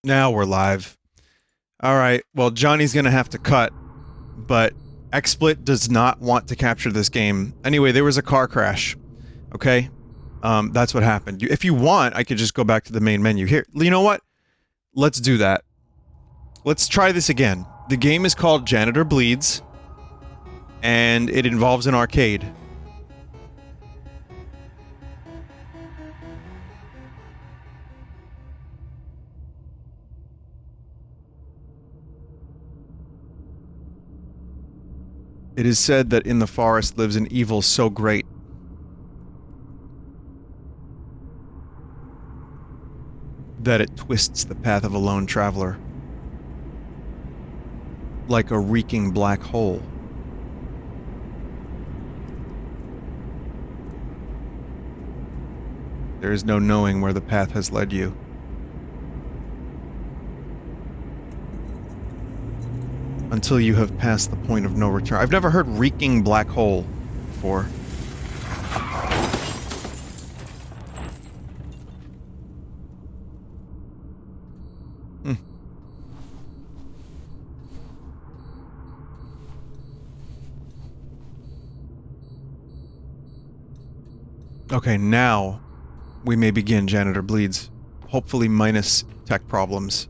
Now we're live. Alright, well, Johnny's gonna have to cut, but XSplit does not want to capture this game. Anyway, there was a car crash. Okay? That's what happened. If you want, I could just go back to the main menu. Here, you know what? Let's do that. Let's try this again. The game is called Janitor Bleeds, and it involves an arcade. It is said that in the forest lives an evil so great that it twists the path of a lone traveler. Like a reeking black hole. There is no knowing where the path has led you. Until you have passed the point of no return. I've never heard reeking black hole before. Okay, now we may begin Janitor Bleeds. Hopefully minus tech problems.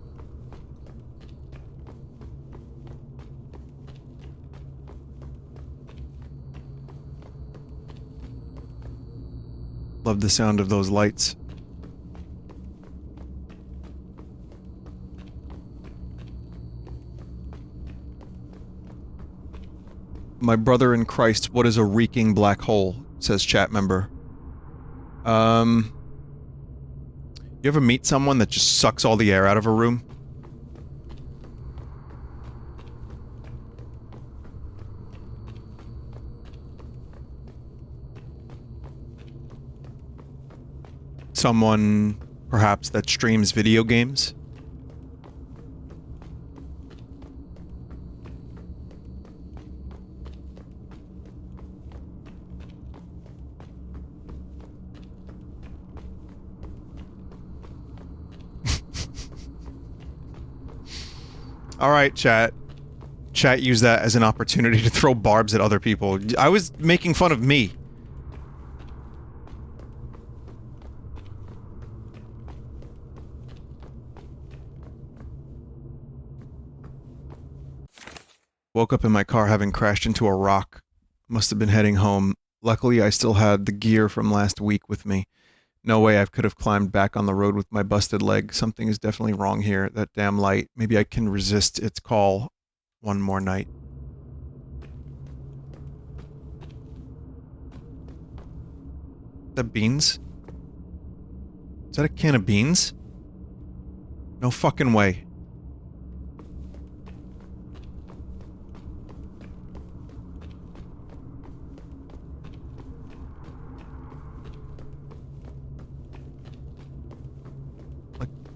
Love the sound of those lights. My brother in Christ, what is a reeking black hole? Says chat member. You ever meet someone that just sucks all the air out of a room? Someone, perhaps, that streams video games? Alright, chat. Chat used that as an opportunity to throw barbs at other people. I was making fun of me. Woke up in my car having crashed into a rock. Must have been heading home. Luckily, I still had the gear from last week with me. No way I could have climbed back on the road with my busted leg. Something is definitely wrong here. That damn light. Maybe I can resist its call one more night. Is that beans? Is that a can of beans? No fucking way.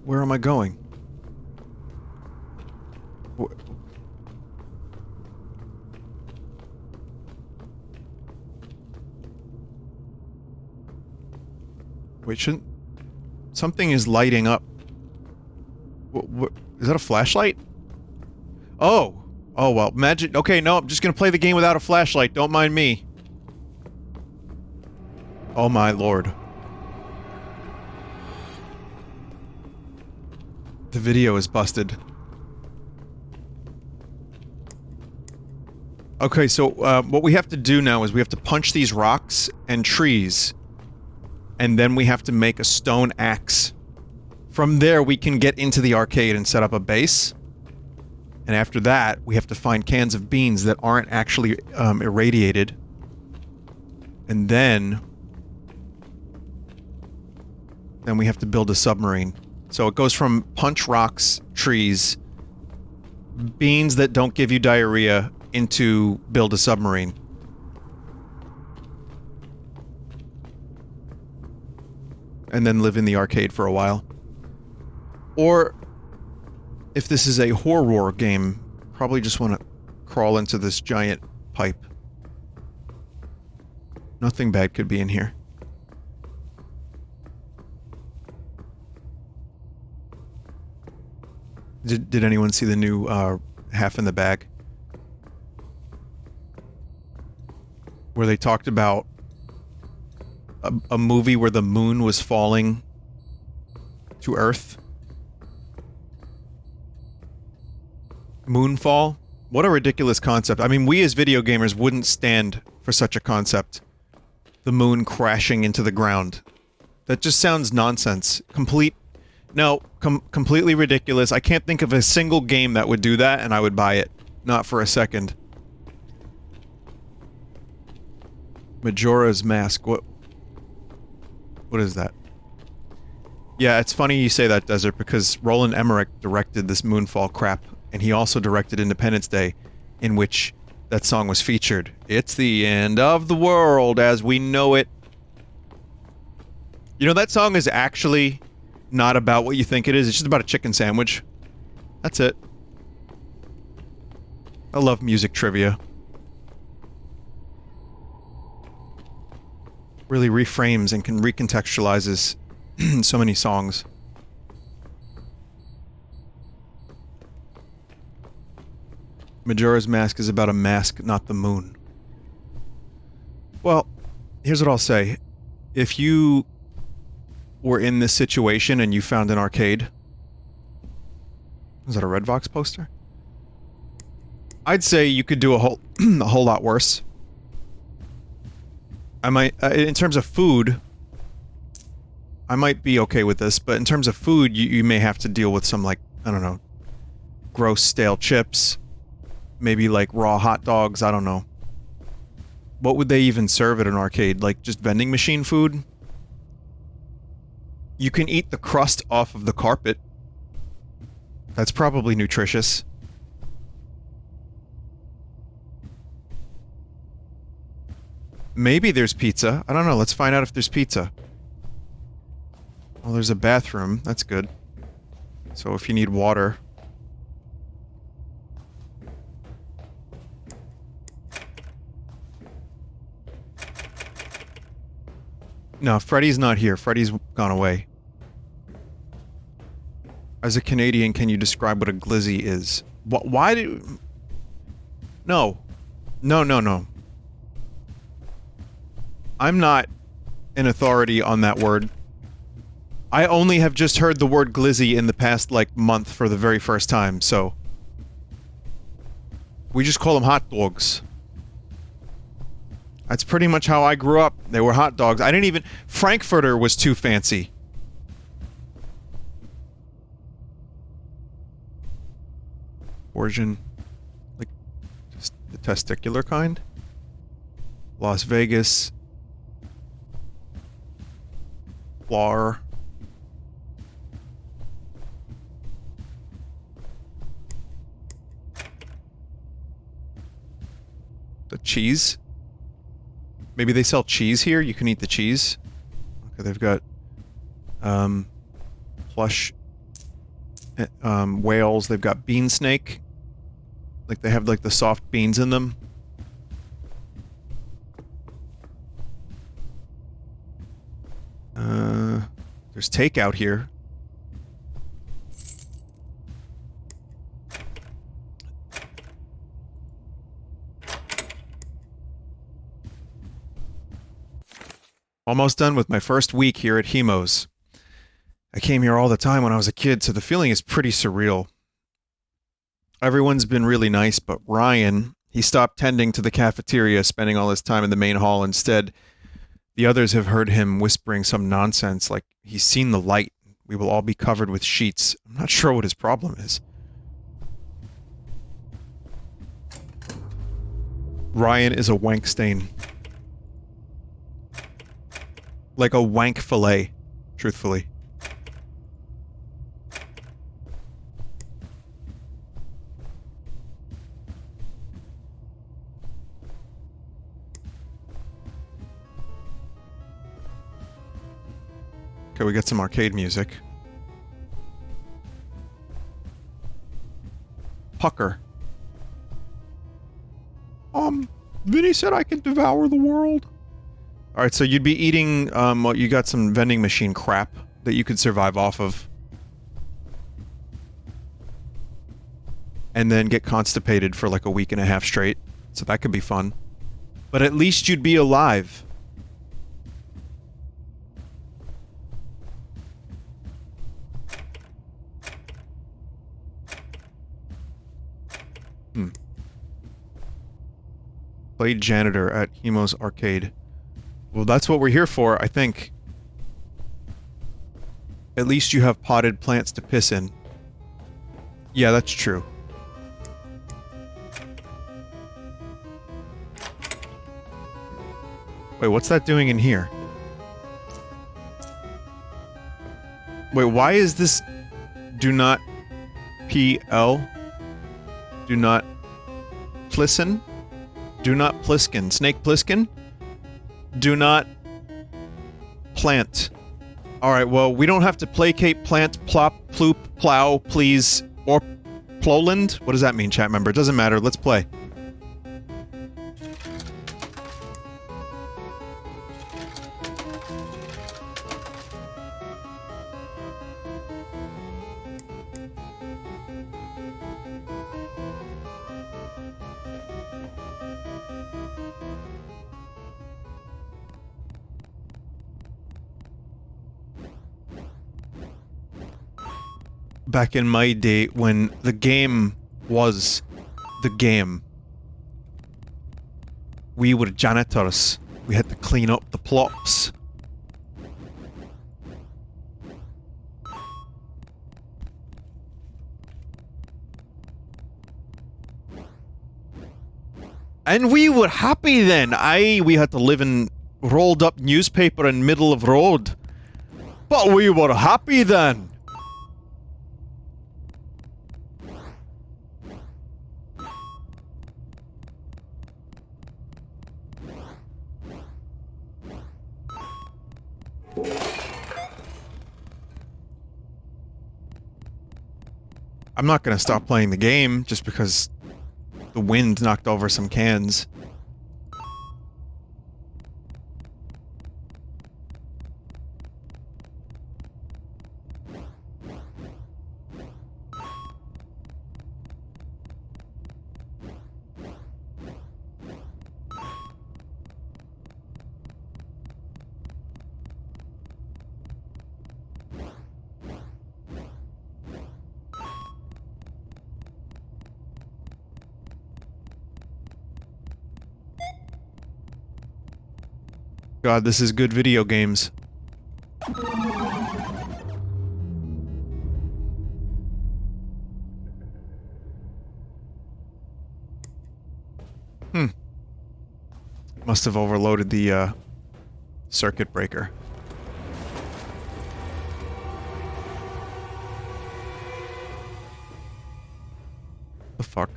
Where am I going? Wait, shouldn't... Something is lighting up. Is that a flashlight? Oh! Oh, well, imagine... Okay, no, I'm just gonna play the game without a flashlight. Don't mind me. Oh my lord. The video is busted. Okay, so, what we have to do now is we have to punch these rocks and trees. And then we have to make a stone axe. From there, we can get into the arcade and set up a base. And after that, we have to find cans of beans that aren't actually, irradiated. And then we have to build a submarine. So it goes from punch rocks, trees, beans that don't give you diarrhea, into build a submarine. And then live in the arcade for a while. Or, if this is a horror game, probably just want to crawl into this giant pipe. Nothing bad could be in here. Did anyone see the new Half in the Bag? Where they talked about a movie where the moon was falling to Earth. Moonfall? What a ridiculous concept. I mean, we as video gamers wouldn't stand for such a concept. The moon crashing into the ground. That just sounds nonsense. Completely ridiculous. I can't think of a single game that would do that, and I would buy it. Not for a second. Majora's Mask, what is that? Yeah, it's funny you say that, Desert, because Roland Emmerich directed this Moonfall crap, and he also directed Independence Day, in which that song was featured. It's the end of the world as we know it. You know, that song is actually not about what you think it is, it's just about a chicken sandwich. That's it. I love music trivia. Really reframes and can recontextualizes so many songs. Majora's Mask is about a mask, not the moon. Well, here's what I'll say. If you were in this situation and you found an arcade... Was that a Redvox poster? I'd say you could do a whole lot worse. I might, in terms of food, I might be okay with this, but in terms of food, you may have to deal with some, like, I don't know, gross stale chips, maybe like raw hot dogs, I don't know. What would they even serve at an arcade? Like, just vending machine food? You can eat the crust off of the carpet. That's probably nutritious. Maybe there's pizza. I don't know. Let's find out if there's pizza. Well, there's a bathroom. That's good. So if you need water... No, Freddy's not here. Freddy's gone away. As a Canadian, can you describe what a glizzy is? Why do... No. No. I'm not an authority on that word. I only have just heard the word glizzy in the past, like, month for the very first time, so... We just call them hot dogs. That's pretty much how I grew up. They were hot dogs. I didn't even... Frankfurter was too fancy. Origin... Like, just the testicular kind? Las Vegas... Flour. The cheese? Maybe they sell cheese here? You can eat the cheese? Okay, they've got... plush... whales. They've got bean snake. Like, they have, like, the soft beans in them. There's takeout here. Almost done with my first week here at Hemo's. I came here all the time when I was a kid, so the feeling is pretty surreal. Everyone's been really nice, but Ryan, he stopped tending to the cafeteria, spending all his time in the main hall instead. The others have heard him whispering some nonsense, like he's seen the light. We will all be covered with sheets. I'm not sure what his problem is. Ryan is a wank stain. Like a wank fillet, truthfully. Okay, we got some arcade music. Pucker. Vinny said I can devour the world. Alright, so you'd be eating, well, you got some vending machine crap that you could survive off of. and then get constipated for like a week and a half straight. So that could be fun. But at least you'd be alive. Played Janitor at Hemo's Arcade. Well, that's what we're here for, I think. At least you have potted plants to piss in. Yeah, that's true. Wait, what's that doing in here? Wait, why is this... Do not... PL? Do not... Pliskin? Do not Pliskin. Snake Pliskin? Do not... Plant. Alright, well, we don't have to placate, plant, plop, ploop, plow, please, or ploland? What does that mean, chat member? It doesn't matter, let's play. Back in my day, when the game was the game, we were janitors. We had to clean up the plops. And we were happy then. We had to live in rolled up newspaper in middle of road. But we were happy then. I'm not gonna stop playing the game just because the wind knocked over some cans. God, this is good video games. Must have overloaded the, circuit breaker. The fuck?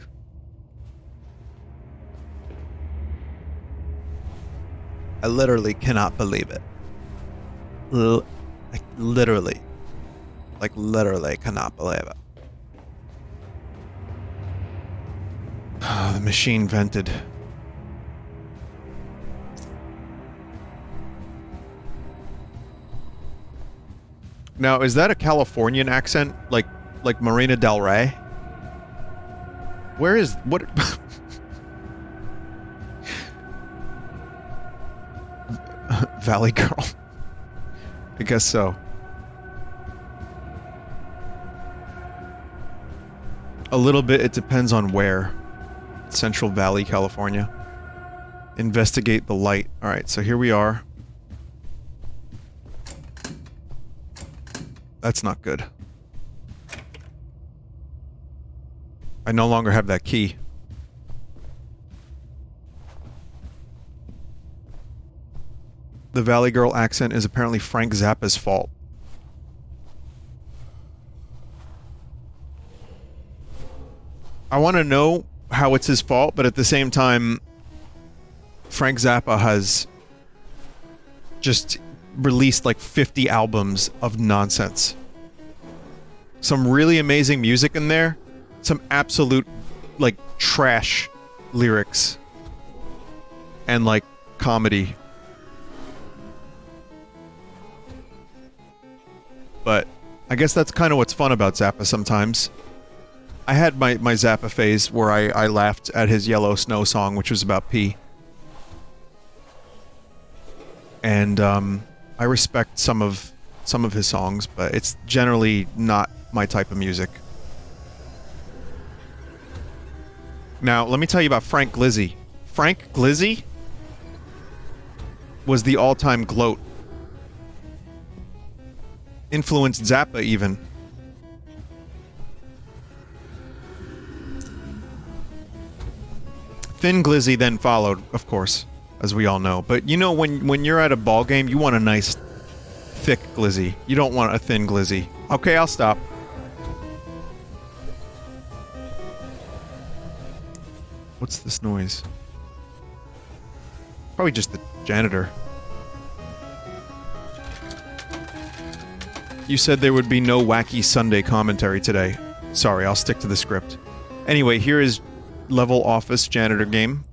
I literally cannot believe it. Like, literally cannot believe it. The machine vented. Now, is that a Californian accent? Like Marina Del Rey? Where is... what... Valley Girl. I guess so. A little bit, it depends on where. Central Valley, California. Investigate the light. Alright, so here we are. That's not good. I no longer have that key. The Valley Girl accent is apparently Frank Zappa's fault. I want to know how it's his fault, but at the same time, Frank Zappa has just released like 50 albums of nonsense. Some really amazing music in there, some absolute, like, trash lyrics, and, like, comedy. But I guess that's kind of what's fun about Zappa sometimes. I had my Zappa phase where I laughed at his Yellow Snow song, which was about pee. And I respect some of his songs, but it's generally not my type of music. Now, let me tell you about Frank Glizzy. Frank Glizzy was the all-time gloat. Influenced Zappa, even. Thin Glizzy then followed, of course, as we all know. But you know, when you're at a ball game, you want a nice, thick Glizzy. You don't want a thin Glizzy. Okay, I'll stop. What's this noise? Probably just the janitor. You said there would be no wacky Sunday commentary today. Sorry, I'll stick to the script. Anyway, here is level office janitor game.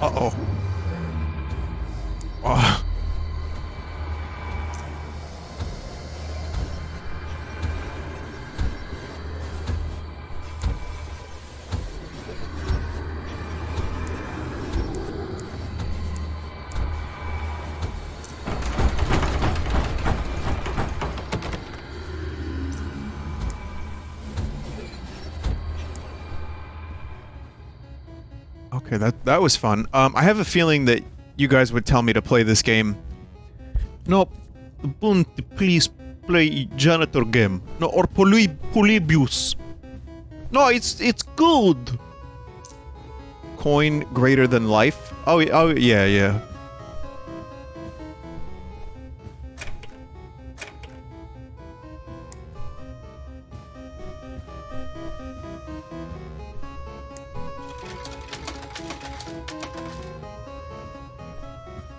Uh-oh. Oh. Okay, that was fun. I have a feeling that you guys would tell me to play this game. No, please play janitor game. No, or Polybius. No, it's good. Coin greater than life. Oh, yeah.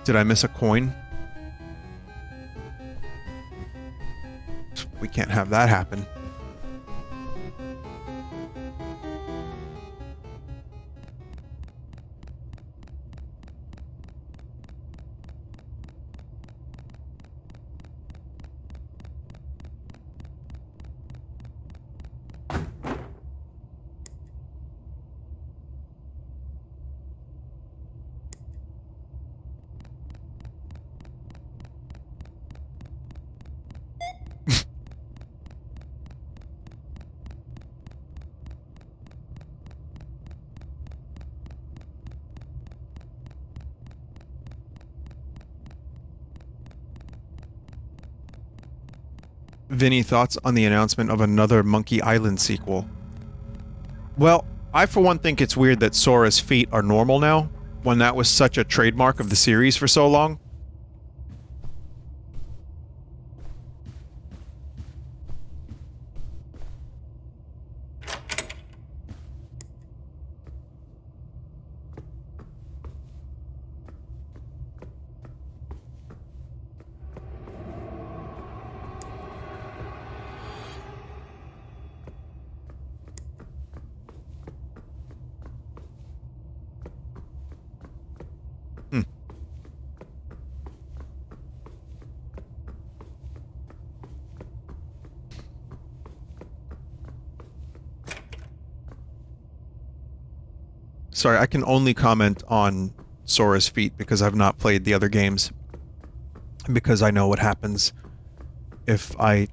Did I miss a coin? We can't have that happen. Vinny, thoughts on the announcement of another Monkey Island sequel? Well, I for one think it's weird that Sora's feet are normal now, when that was such a trademark of the series for so long. Sorry, I can only comment on Sora's feet because I've not played the other games. Because I know what happens if I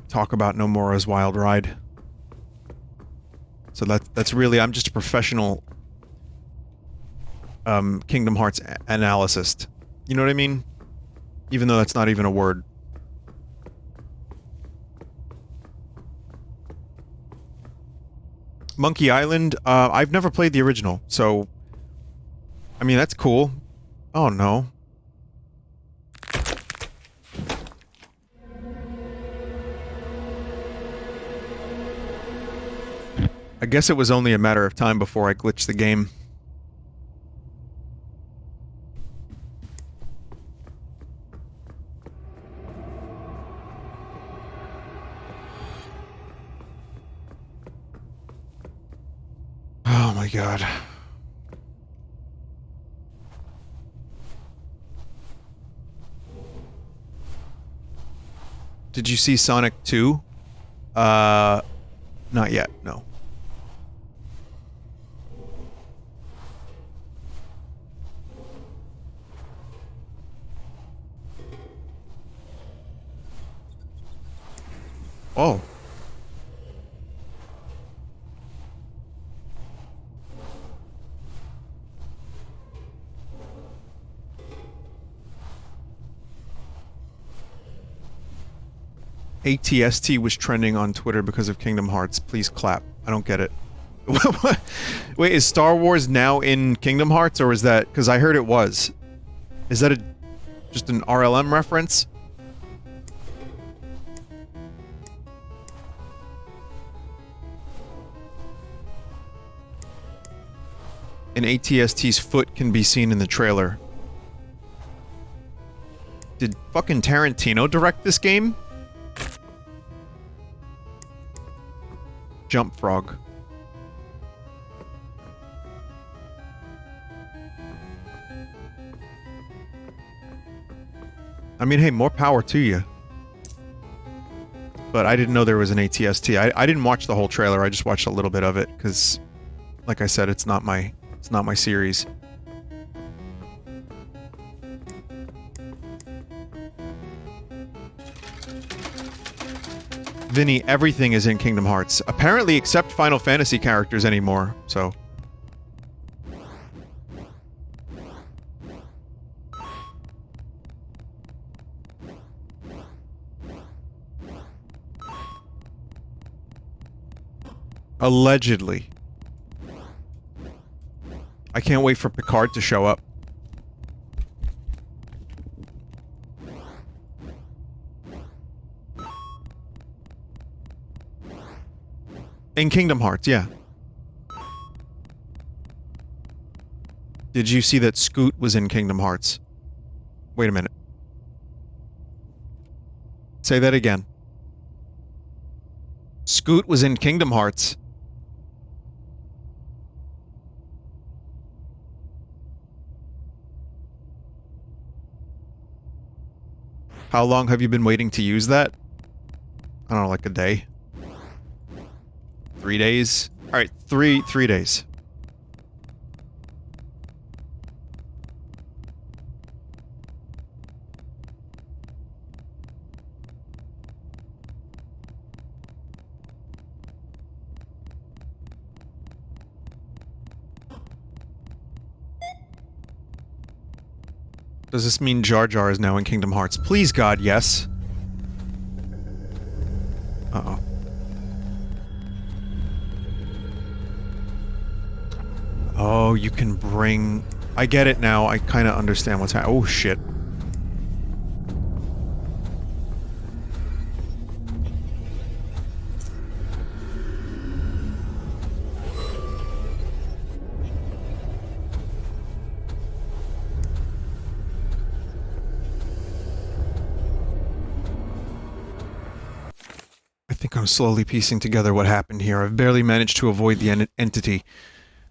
talk about Nomura's Wild Ride. So that's really, I'm just a professional Kingdom Hearts analyst. You know what I mean? Even though that's not even a word. Monkey Island, I've never played the original, so... I mean, that's cool. Oh, no. I guess it was only a matter of time before I glitched the game. my god. Did you see Sonic 2? Not yet, no. Oh. ATST was trending on Twitter because of Kingdom Hearts. Please clap. I don't get it. Wait, is Star Wars now in Kingdom Hearts, or is that... Because I heard it was. Is that just an RLM reference? And ATST's foot can be seen in the trailer. Did fucking Tarantino direct this game? Jump frog. I mean, hey, more power to you. But I didn't know there was an ATST. I didn't watch the whole trailer. I just watched a little bit of it because, like I said, it's not my series. Vinny, everything is in Kingdom Hearts. Apparently except Final Fantasy characters anymore, so... Allegedly. I can't wait for Picard to show up. In Kingdom Hearts, yeah. Did you see that Scoot was in Kingdom Hearts? Wait a minute. Say that again. Scoot was in Kingdom Hearts. How long have you been waiting to use that? I don't know, like a day? 3 days? Alright, three days. Does this mean Jar Jar is now in Kingdom Hearts? Please, God, yes. Uh-oh. Oh, you can bring... I get it now. I kind of understand what's happening. Oh, shit. I think I'm slowly piecing together what happened here. I've barely managed to avoid the entity.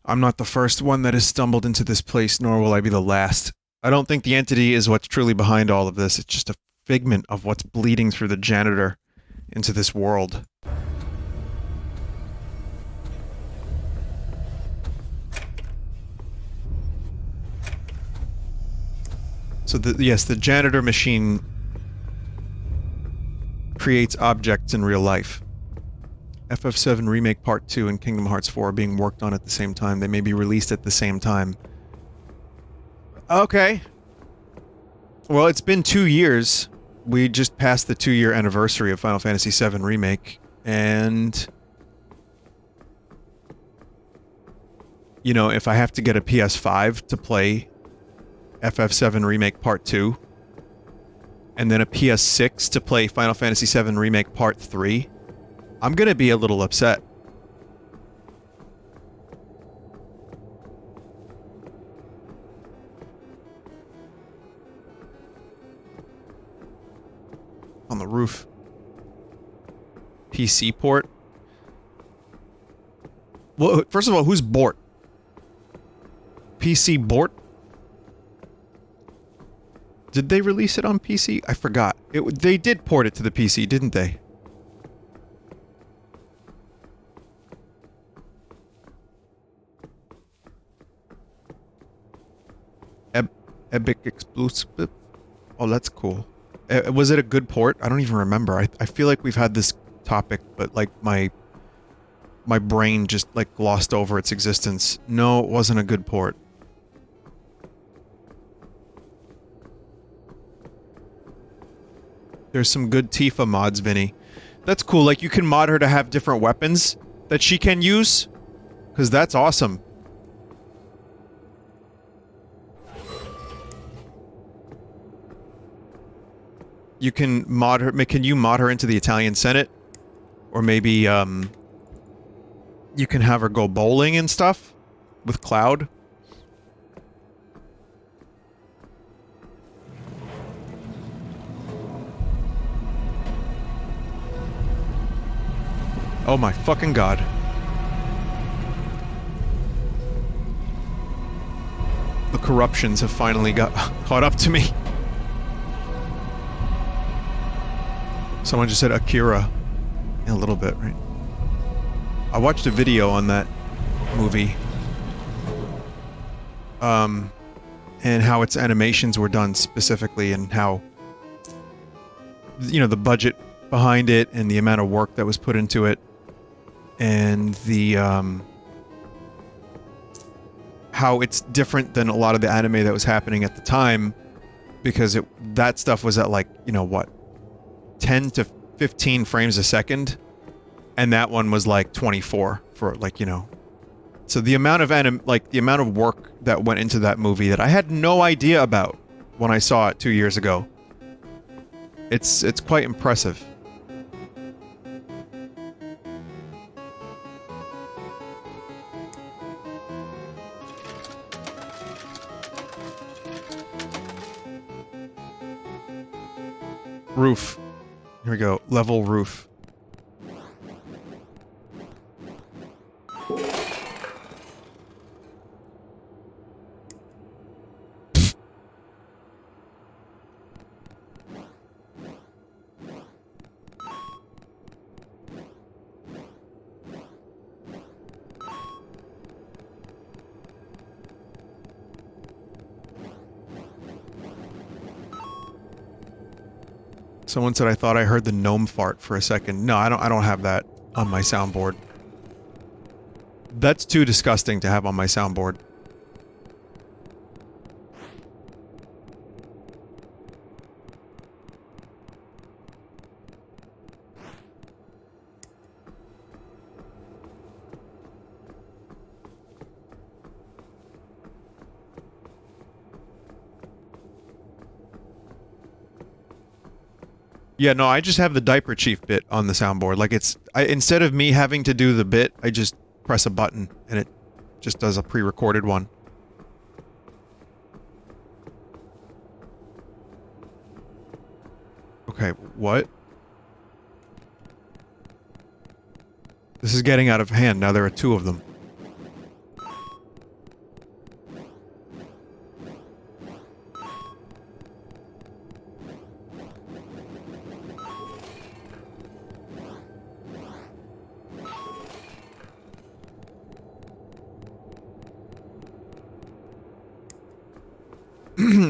I'm not the first one that has stumbled into this place, nor will I be the last. I don't think the entity is what's truly behind all of this. It's just a figment of what's bleeding through the janitor into this world. So, yes, the janitor machine creates objects in real life. FF7 Remake Part 2 and Kingdom Hearts 4 are being worked on at the same time. They may be released at the same time. Okay. Well, it's been 2 years. We just passed the 2-year anniversary of Final Fantasy VII Remake, and... You know, if I have to get a PS5 to play FF7 Remake Part 2, and then a PS6 to play Final Fantasy VII Remake Part 3, I'm gonna be a little upset. On the roof. PC port? Well, first of all, who's Bort? PC Bort? Did they release it on PC? I forgot. They did port it to the PC, didn't they? Epic Explosive? Oh, that's cool. Was it a good port? I don't even remember. I feel like we've had this topic, but like my brain just like glossed over its existence. No, it wasn't a good port. There's some good Tifa mods, Vinny. That's cool. Like, you can mod her to have different weapons that she can use. Because that's awesome. You can mod her... Can you mod her into the Italian Senate? Or maybe, you can have her go bowling and stuff? With Cloud? Oh my fucking god. The corruptions have finally got caught up to me. Someone just said Akira. Yeah, a little bit, right? I watched a video on that movie. And how its animations were done specifically, and how, you know, the budget behind it and the amount of work that was put into it. And the, how it's different than a lot of the anime that was happening at the time, because that stuff was at, like, you know, what, 10 to 15 frames a second, and that one was like 24 for, like, you know. So the amount of the amount of work that went into that movie that I had no idea about when I saw it 2 years ago. It's quite impressive. Roof. Here we go. Level roof. Someone said I thought I heard the gnome fart for a second. No, I don't have that on my soundboard. That's too disgusting to have on my soundboard. Yeah, no, I just have the Diaper Chief bit on the soundboard. Like, instead of me having to do the bit, I just press a button, and it just does a pre-recorded one. Okay, what? This is getting out of hand. Now there are two of them.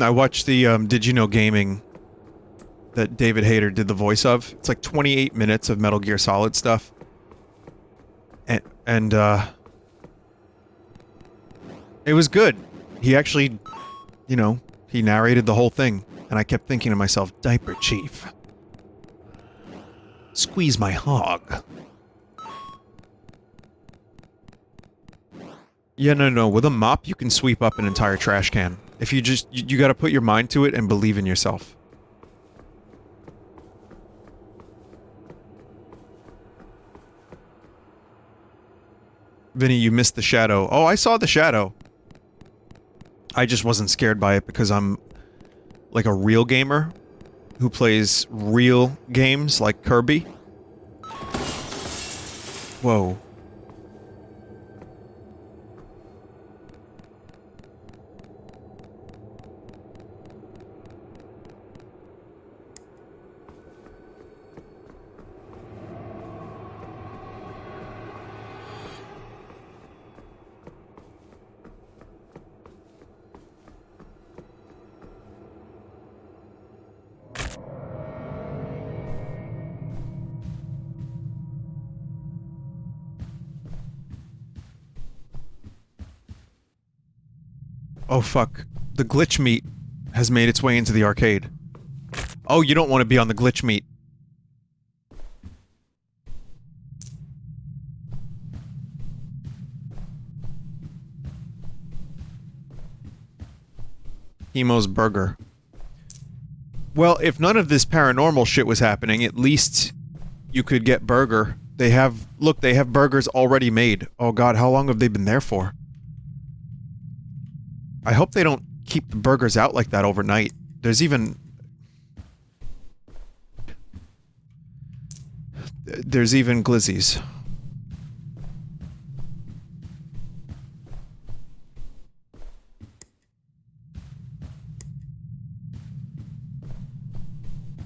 I watched the, Did You Know Gaming that David Hayter did the voice of. It's like 28 minutes of Metal Gear Solid stuff. And it was good. He actually, you know, he narrated the whole thing. And I kept thinking to myself, Diaper Chief. Squeeze my hog. Yeah, no. With a mop, you can sweep up an entire trash can. If you just, you gotta put your mind to it and believe in yourself. Vinny, you missed the shadow. Oh, I saw the shadow. I just wasn't scared by it because I'm like a real gamer who plays real games like Kirby. Whoa. Oh fuck. The glitch meat has made its way into the arcade. Oh, you don't want to be on the glitch meat. Emo's Burger. Well, if none of this paranormal shit was happening, at least you could get burger. They have... Look, they have burgers already made. Oh god, how long have they been there for? I hope they don't keep the burgers out like that overnight. There's even... There's even glizzies.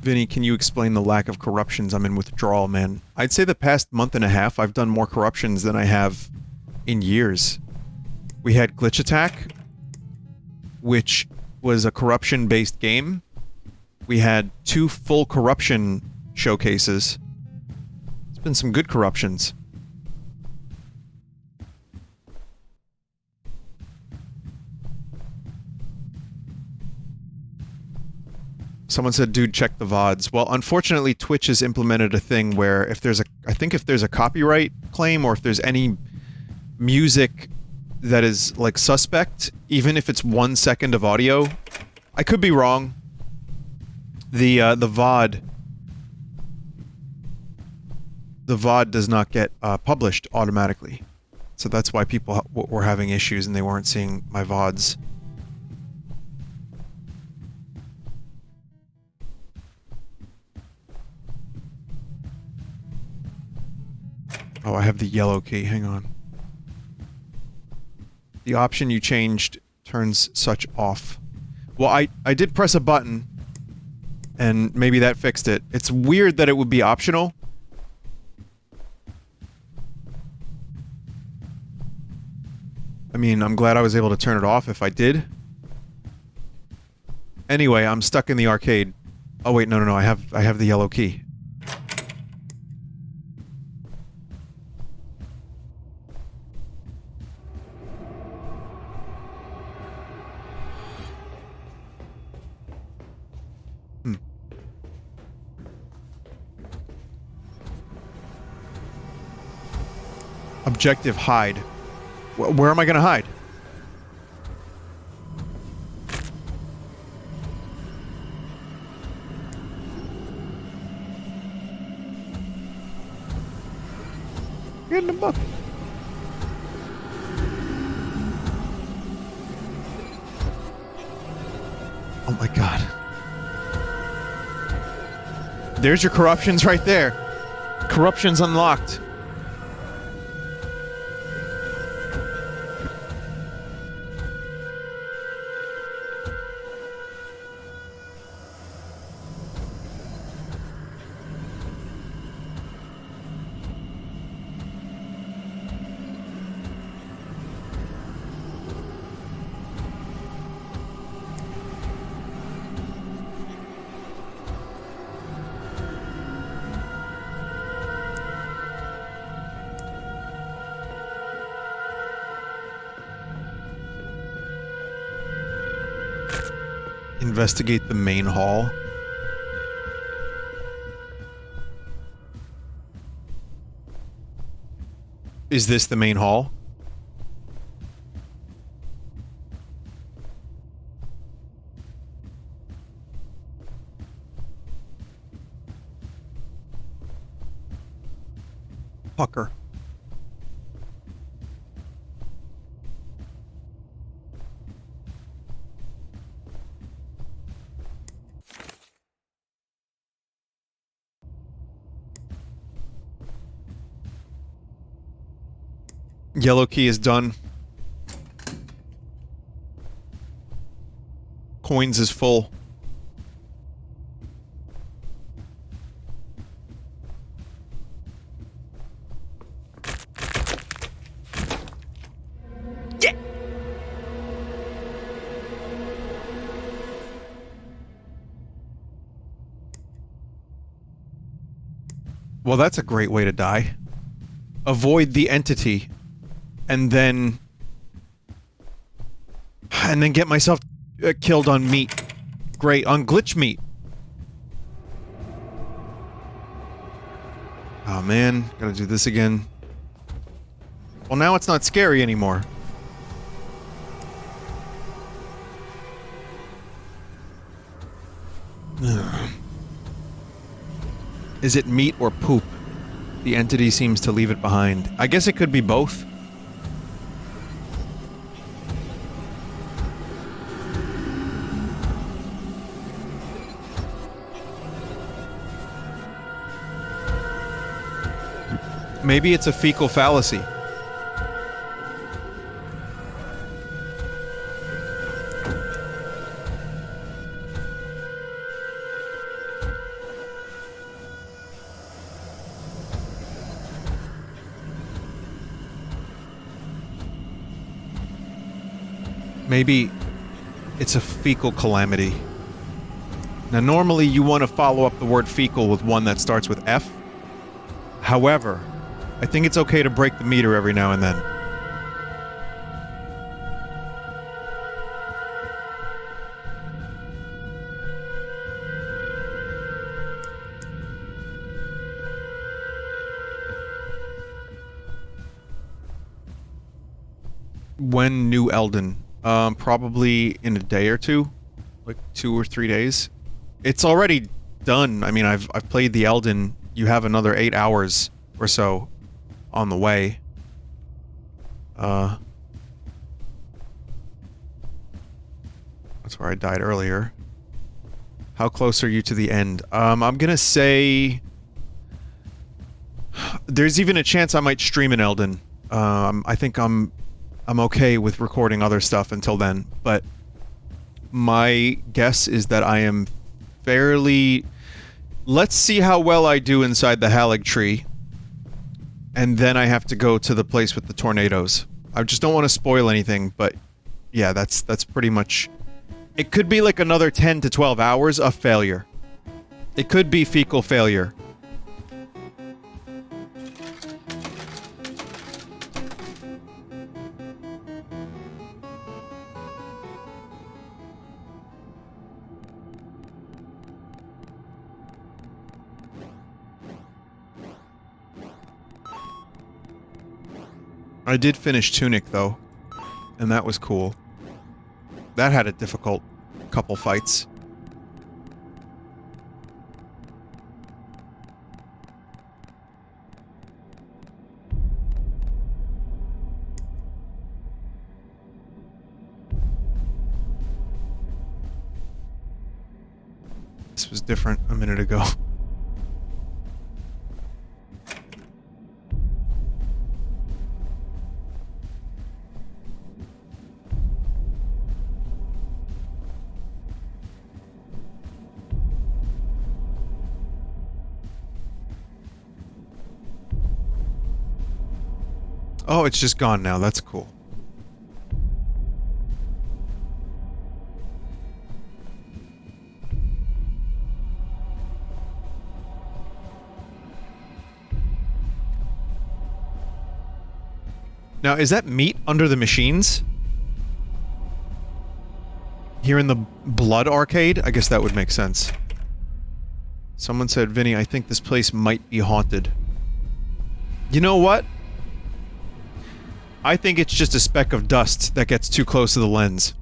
Vinny, can you explain the lack of corruptions? I'm in withdrawal, man. I'd say the past month and a half, I've done more corruptions than I have in years. We had Glitch Attack, which was a corruption-based game. We had 2 full corruption showcases. It's been some good corruptions. Someone said, dude, check the VODs. Well, unfortunately, Twitch has implemented a thing where if there's a... I think if there's a copyright claim or if there's any music that is, like, suspect, even if it's 1 second of audio... I could be wrong. The VOD... The VOD does not get, published automatically. So that's why people were having issues and they weren't seeing my VODs. Oh, I have the yellow key, hang on. The option you changed turns such off. Well, I did press a button, and maybe that fixed it. It's weird that it would be optional. I mean, I'm glad I was able to turn it off if I did. Anyway, I'm stuck in the arcade. Oh wait, no, I have the yellow key. Objective hide. Where am I gonna hide? Get in the book. Oh my god. There's your corruptions right there. Corruptions unlocked. Investigate the main hall. Is this the main hall? Pucker. Yellow key is done. Coins is full. Yeah. Well, that's a great way to die. Avoid the entity. And then... And then get myself killed on meat. Great, on glitch meat. Oh man, gotta do this again. Well, now it's not scary anymore. Ugh. Is it meat or poop? The entity seems to leave it behind. I guess it could be both. Maybe it's a fecal fallacy. Maybe it's a fecal calamity. Now, normally you want to follow up the word fecal with one that starts with F. However, I think it's okay to break the meter every now and then. When new Elden? Probably in a day or two. Like 2 or 3 days. It's already done. I mean, I've played the Elden. You have another 8 hours or so on the way. That's where I died earlier. How close are you to the end? I'm gonna say... There's even a chance I might stream an Elden. I think I'm okay with recording other stuff until then, but my guess is that I am fairly... Let's see how well I do inside the Halig tree. And then I have to go to the place with the tornadoes. I just don't want to spoil anything, but yeah, that's pretty much... It could be like another 10 to 12 hours of failure. It could be fecal failure. I did finish Tunic, though, and that was cool. That had a difficult couple fights. This was different a minute ago. Oh, it's just gone now. That's cool. Now, is that meat under the machines? Here in the Blood Arcade? I guess that would make sense. Someone said, Vinny, I think this place might be haunted. You know what? I think it's just a speck of dust that gets too close to the lens.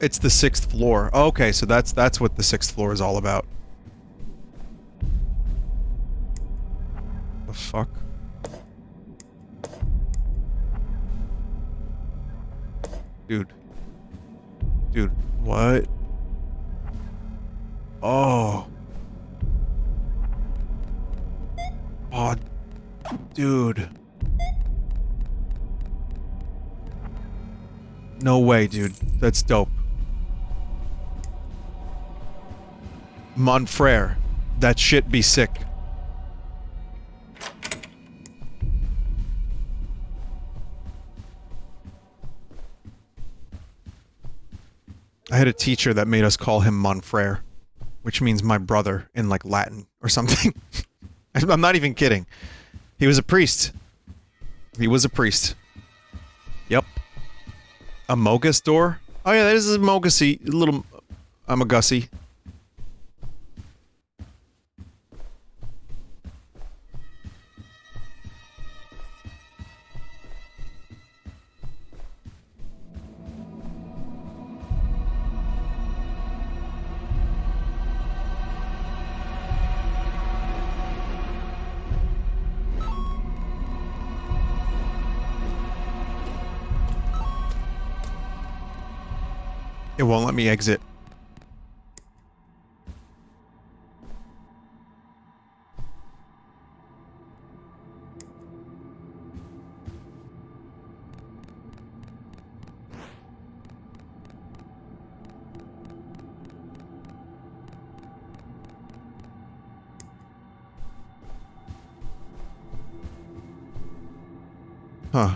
It's the 6th floor. Oh, okay, so that's what the 6th floor is all about. The fuck? Dude. Dude, what? Oh. Oh, dude. No way, dude. That's dope. Mon frere. That shit be sick. had a teacher that made us call him Mon Frere, which means my brother in, like, Latin or something. I'm not even kidding. He was a priest. He was a priest. Yep. A Mogus door? Oh yeah, this is a Mogusy. Little... I'm a Gussie. It won't let me exit. Huh.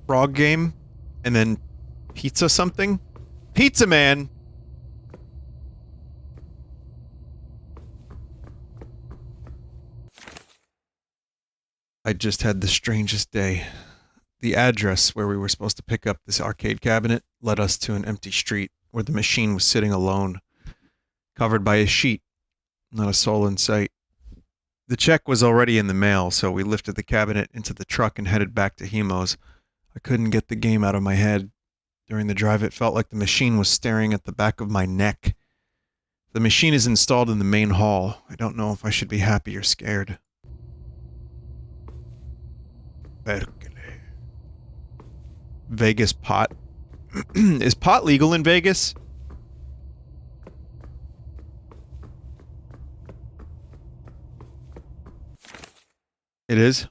Frog game, and then pizza something? Pizza Man! I just had the strangest day. The address where we were supposed to pick up this arcade cabinet led us to an empty street where the machine was sitting alone, covered by a sheet, not a soul in sight. The check was already in the mail, so we lifted the cabinet into the truck and headed back to Hemo's. I couldn't get the game out of my head. During the drive, it felt like the machine was staring at the back of my neck. The machine is installed in the main hall. I don't know if I should be happy or scared. Vegas pot. Is pot legal in Vegas? It is.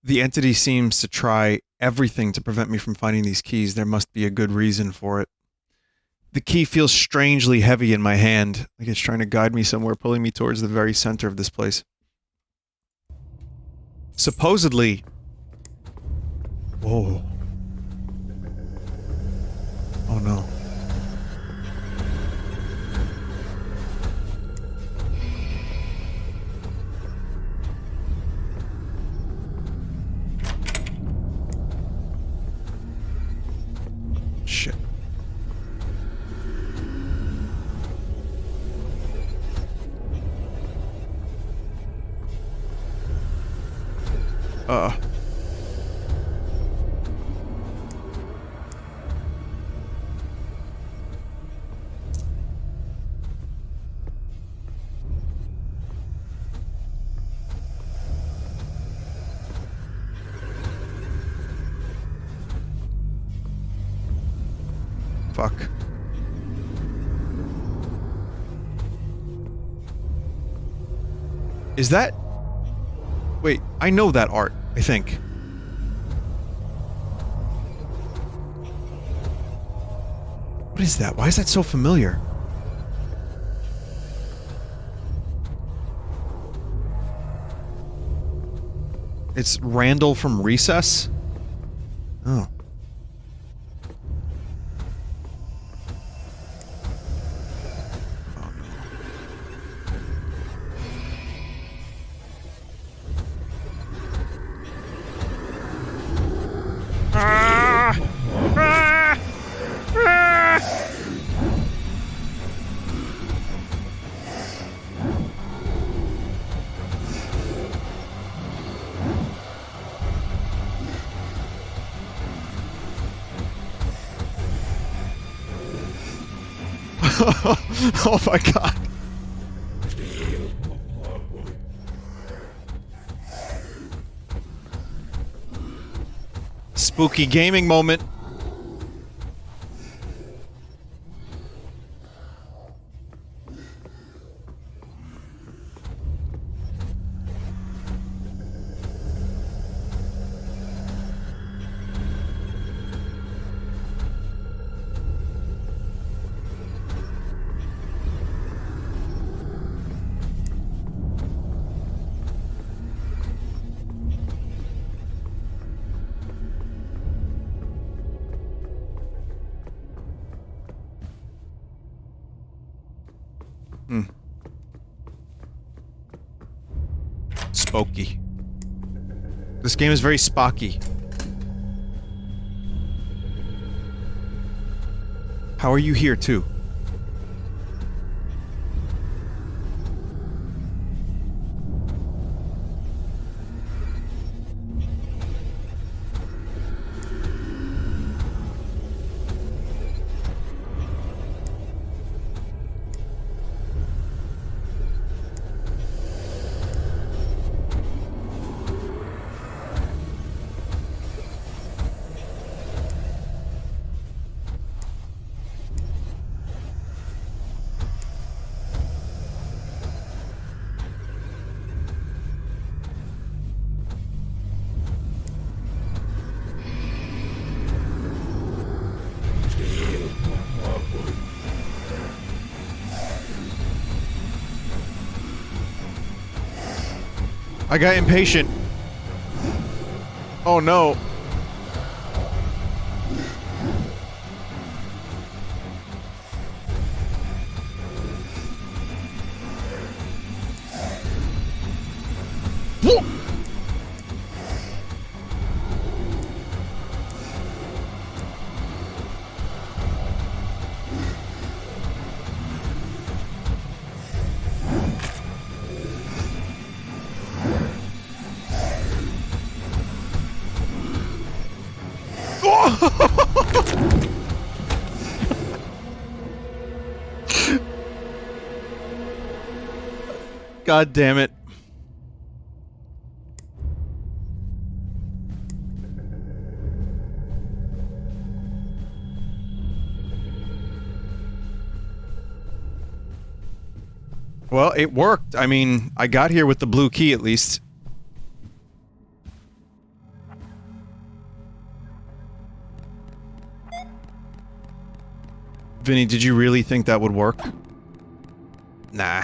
The entity seems to try everything to prevent me from finding these keys. There must be a good reason for it. The key feels strangely heavy in my hand, like it's trying to guide me somewhere, pulling me towards the very center of this place. Supposedly... Whoa. Oh no. Shit. Fuck. Is that... Wait, I know that art, I think. What is that? Why is that so familiar? It's Randall from Recess? Oh. Oh my god. Spooky gaming moment. Spooky. This game is very spocky. How are you here, too? I got impatient. Oh no. Whoa! God damn it. Well, it worked. I mean, I got here with the blue key at least. Vinny, did you really think that would work? Nah.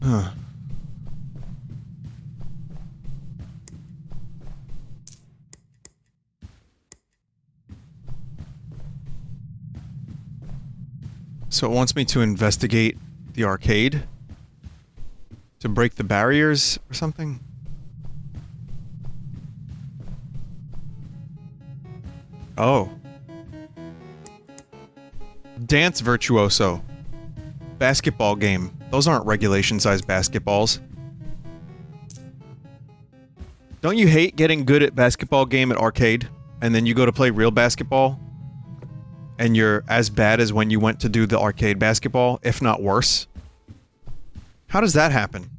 Huh. So it wants me to investigate the arcade? To break the barriers or something? Oh. Dance virtuoso. Basketball game. Those aren't regulation-sized basketballs. Don't you hate getting good at basketball game at arcade, and then you go to play real basketball, and you're as bad as when you went to do the arcade basketball, if not worse? How does that happen?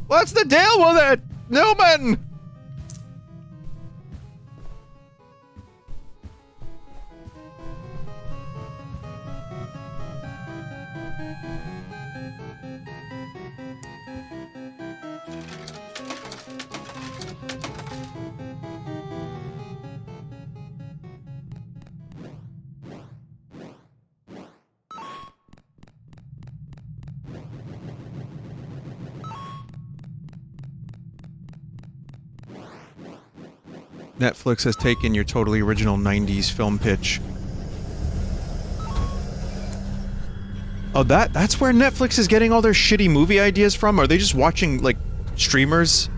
What's the deal with it, Newman? Netflix has taken your totally original 90s film pitch. Oh, that's where Netflix is getting all their shitty movie ideas from? Are they just watching, like, streamers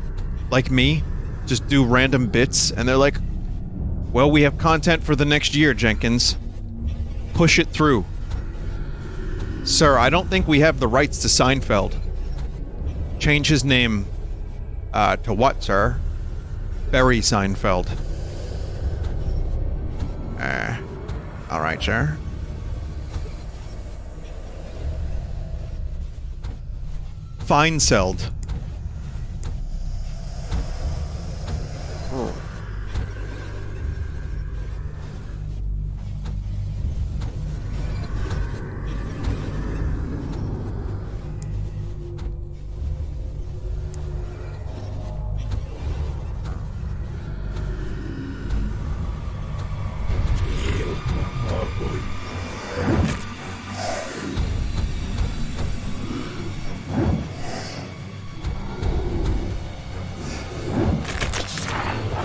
like me just do random bits, and they're like, well, we have content for the next year, Jenkins. Push it through. Sir, I don't think we have the rights to Seinfeld. Change his name, to what, sir? Barry Seinfeld. Alright, sir. Feinseld. Oh.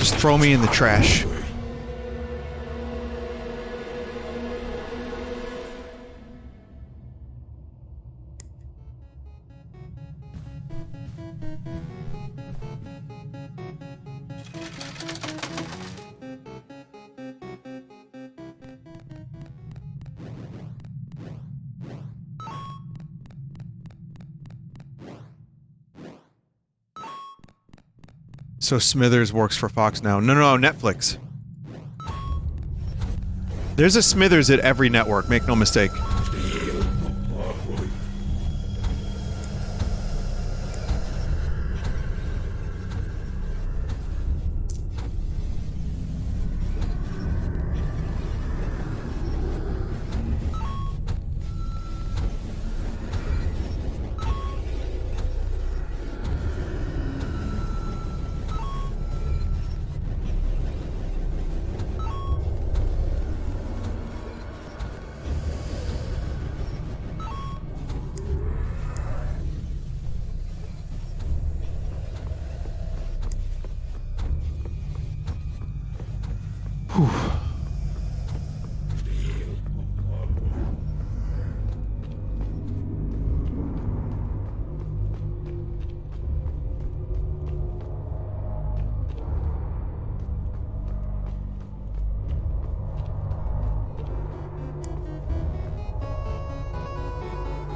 Just throw me in the trash. So Smithers works for Fox now. No, Netflix. There's a Smithers at every network, make no mistake.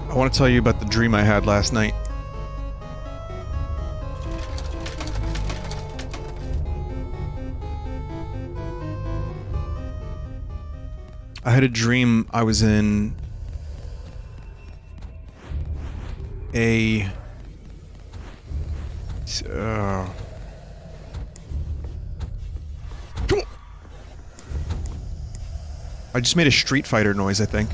I want to tell you about the dream I had last night. I had a dream I was in a... I just made a Street Fighter noise, I think.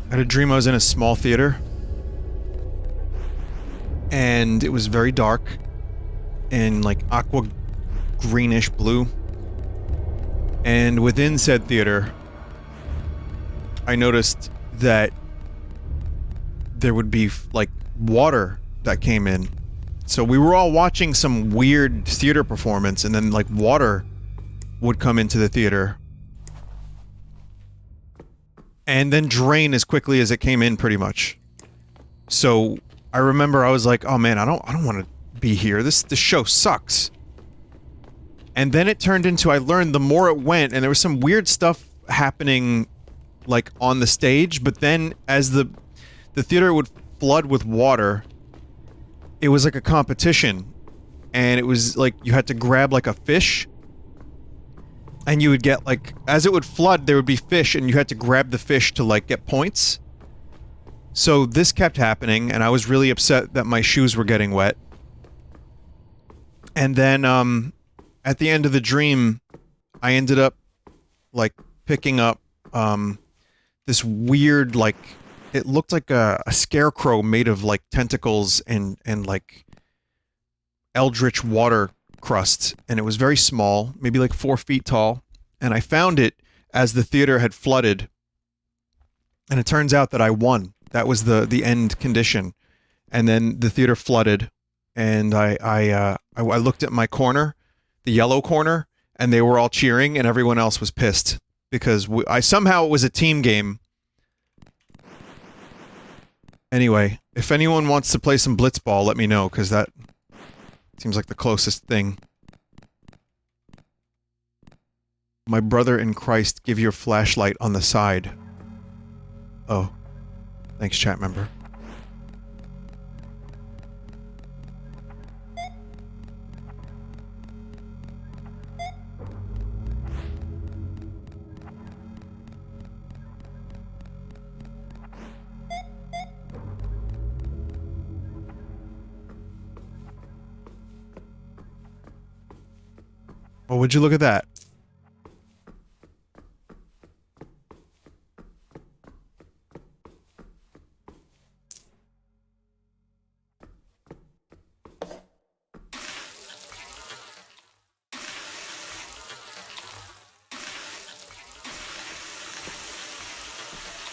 I had a dream I was in a small theater, and it was very dark, and like aqua greenish blue, and within said theater, I noticed that there would be like water that came in. So we were all watching some weird theater performance, and then like water would come into the theater. And then drain as quickly as it came in, pretty much. So I remember I was like, "Oh man, I don't want to be here. This show sucks." And then it turned into, I learned the more it went, and there was some weird stuff happening, like on the stage. But then, as the theater would flood with water, it was like a competition, and it was like you had to grab like a fish. And you would get, like, as it would flood, there would be fish, and you had to grab the fish to, like, get points. So this kept happening, and I was really upset that my shoes were getting wet. And then, at the end of the dream, I ended up, like, picking up, this weird, like, it looked like a scarecrow made of, like, tentacles and like, eldritch water crust, and it was very small, maybe like 4 feet tall, and I found it as the theater had flooded, and it turns out that I won. That was the end condition. And then the theater flooded, and I looked at my corner, the yellow corner, and they were all cheering, and everyone else was pissed because somehow it was a team game. Anyway, if anyone wants to play some blitzball, let me know, because that seems like the closest thing. My brother in Christ, give your flashlight on the side. Oh. Thanks, chat member. Oh, would you look at that?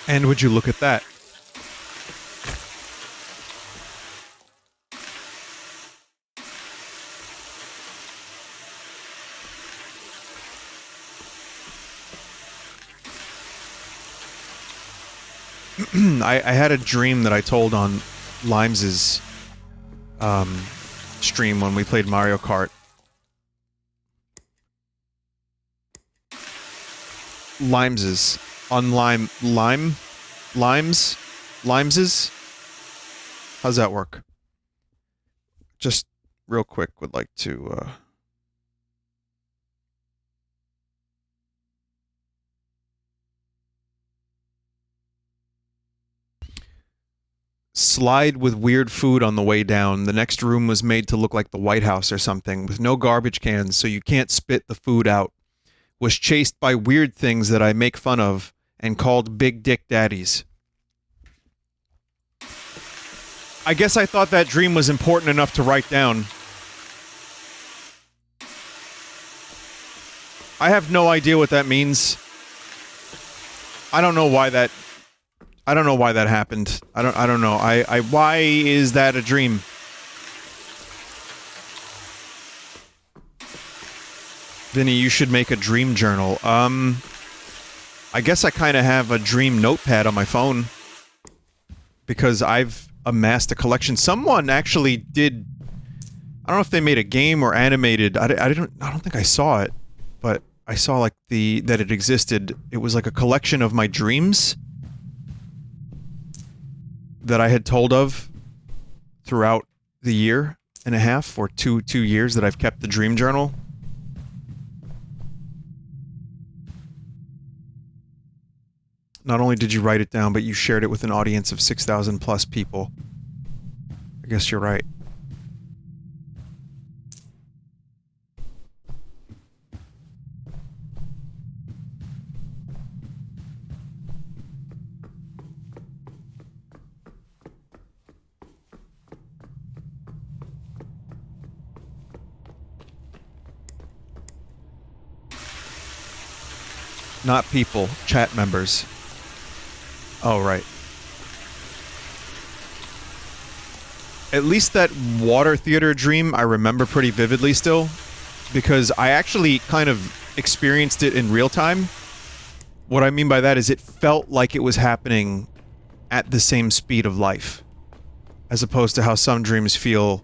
And would you look at that? I had a dream that I told on Limes's stream when we played Mario Kart. Limes's. On Limes's? How's that work? Just real quick, would like to, slide with weird food on the way down. The next room was made to look like the White House or something, with no garbage cans, so you can't spit the food out. Was chased by weird things that I make fun of and called Big Dick Daddies. I guess I thought that dream was important enough to write down. I have no idea what that means. I don't know why that happened. I don't know. Why is that a dream? Vinny, you should make a dream journal. I guess I kind of have a dream notepad on my phone. Because I've amassed a collection. Someone actually did... I don't know if they made a game or animated. I don't think I saw it. But I saw, like, that it existed. It was like a collection of my dreams that I had told of throughout the year and a half, or two years that I've kept the dream journal. Not only did you write it down, but you shared it with an audience of 6,000 plus people. I guess you're right. Not people, chat members. Oh, right. At least that water theater dream I remember pretty vividly still, because I actually kind of experienced it in real time. What I mean by that is it felt like it was happening at the same speed of life, as opposed to how some dreams feel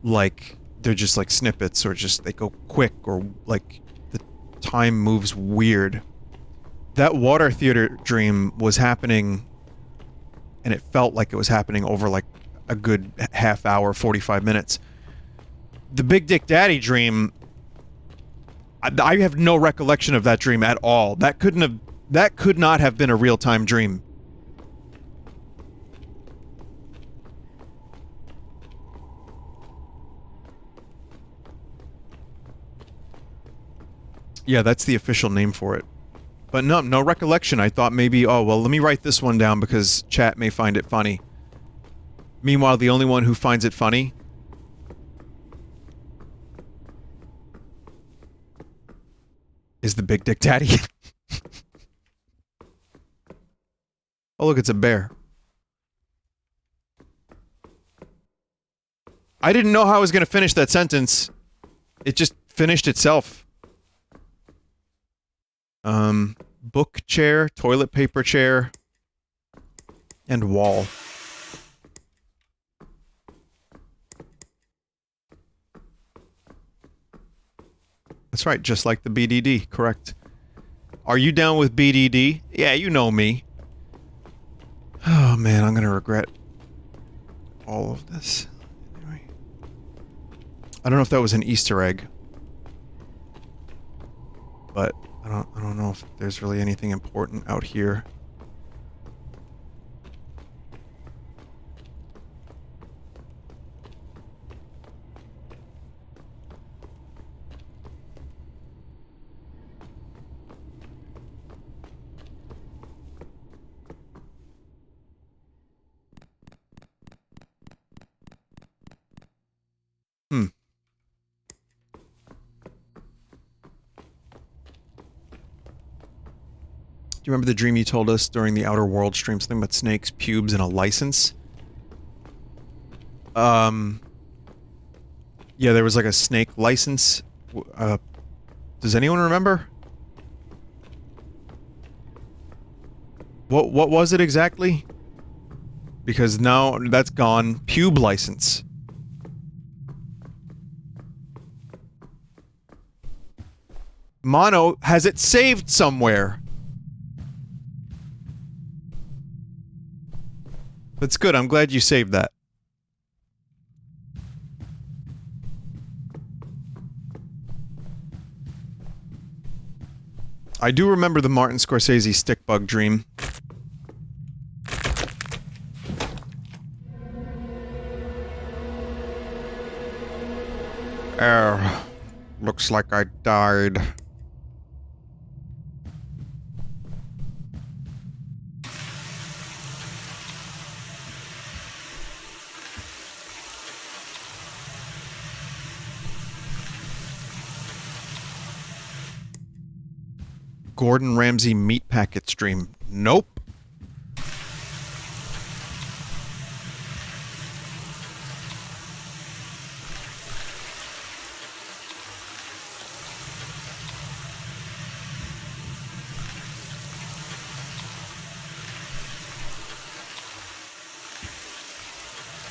like they're just like snippets, or just they go quick, or like the time moves weird. That water theater dream was happening, and it felt like it was happening over like a good half hour, 45 minutes. The Big Dick Daddy dream, I have no recollection of that dream at all. That could not have been a real-time dream. Yeah, that's the official name for it. But no recollection. I thought maybe, oh, well, let me write this one down because chat may find it funny. Meanwhile, the only one who finds it funny is the Big Dick Daddy. Oh, look, it's a bear. I didn't know how I was going to finish that sentence. It just finished itself. Book chair, toilet paper chair, and wall. That's right, just like the BDD, correct. Are you down with BDD? Yeah, you know me. Oh man, I'm gonna regret all of this. Anyway. I don't know if that was an Easter egg. But I don't know if there's really anything important out here. you remember the dream you told us during the Outer World stream? Something about snakes, pubes, and a license? Yeah, there was like a snake license. Does anyone remember? What was it exactly? Because now that's gone. Pube license. Mono has it saved somewhere. That's good. I'm glad you saved that. I do remember the Martin Scorsese stick bug dream. Looks like I died. Gordon Ramsay meat packet stream. Nope.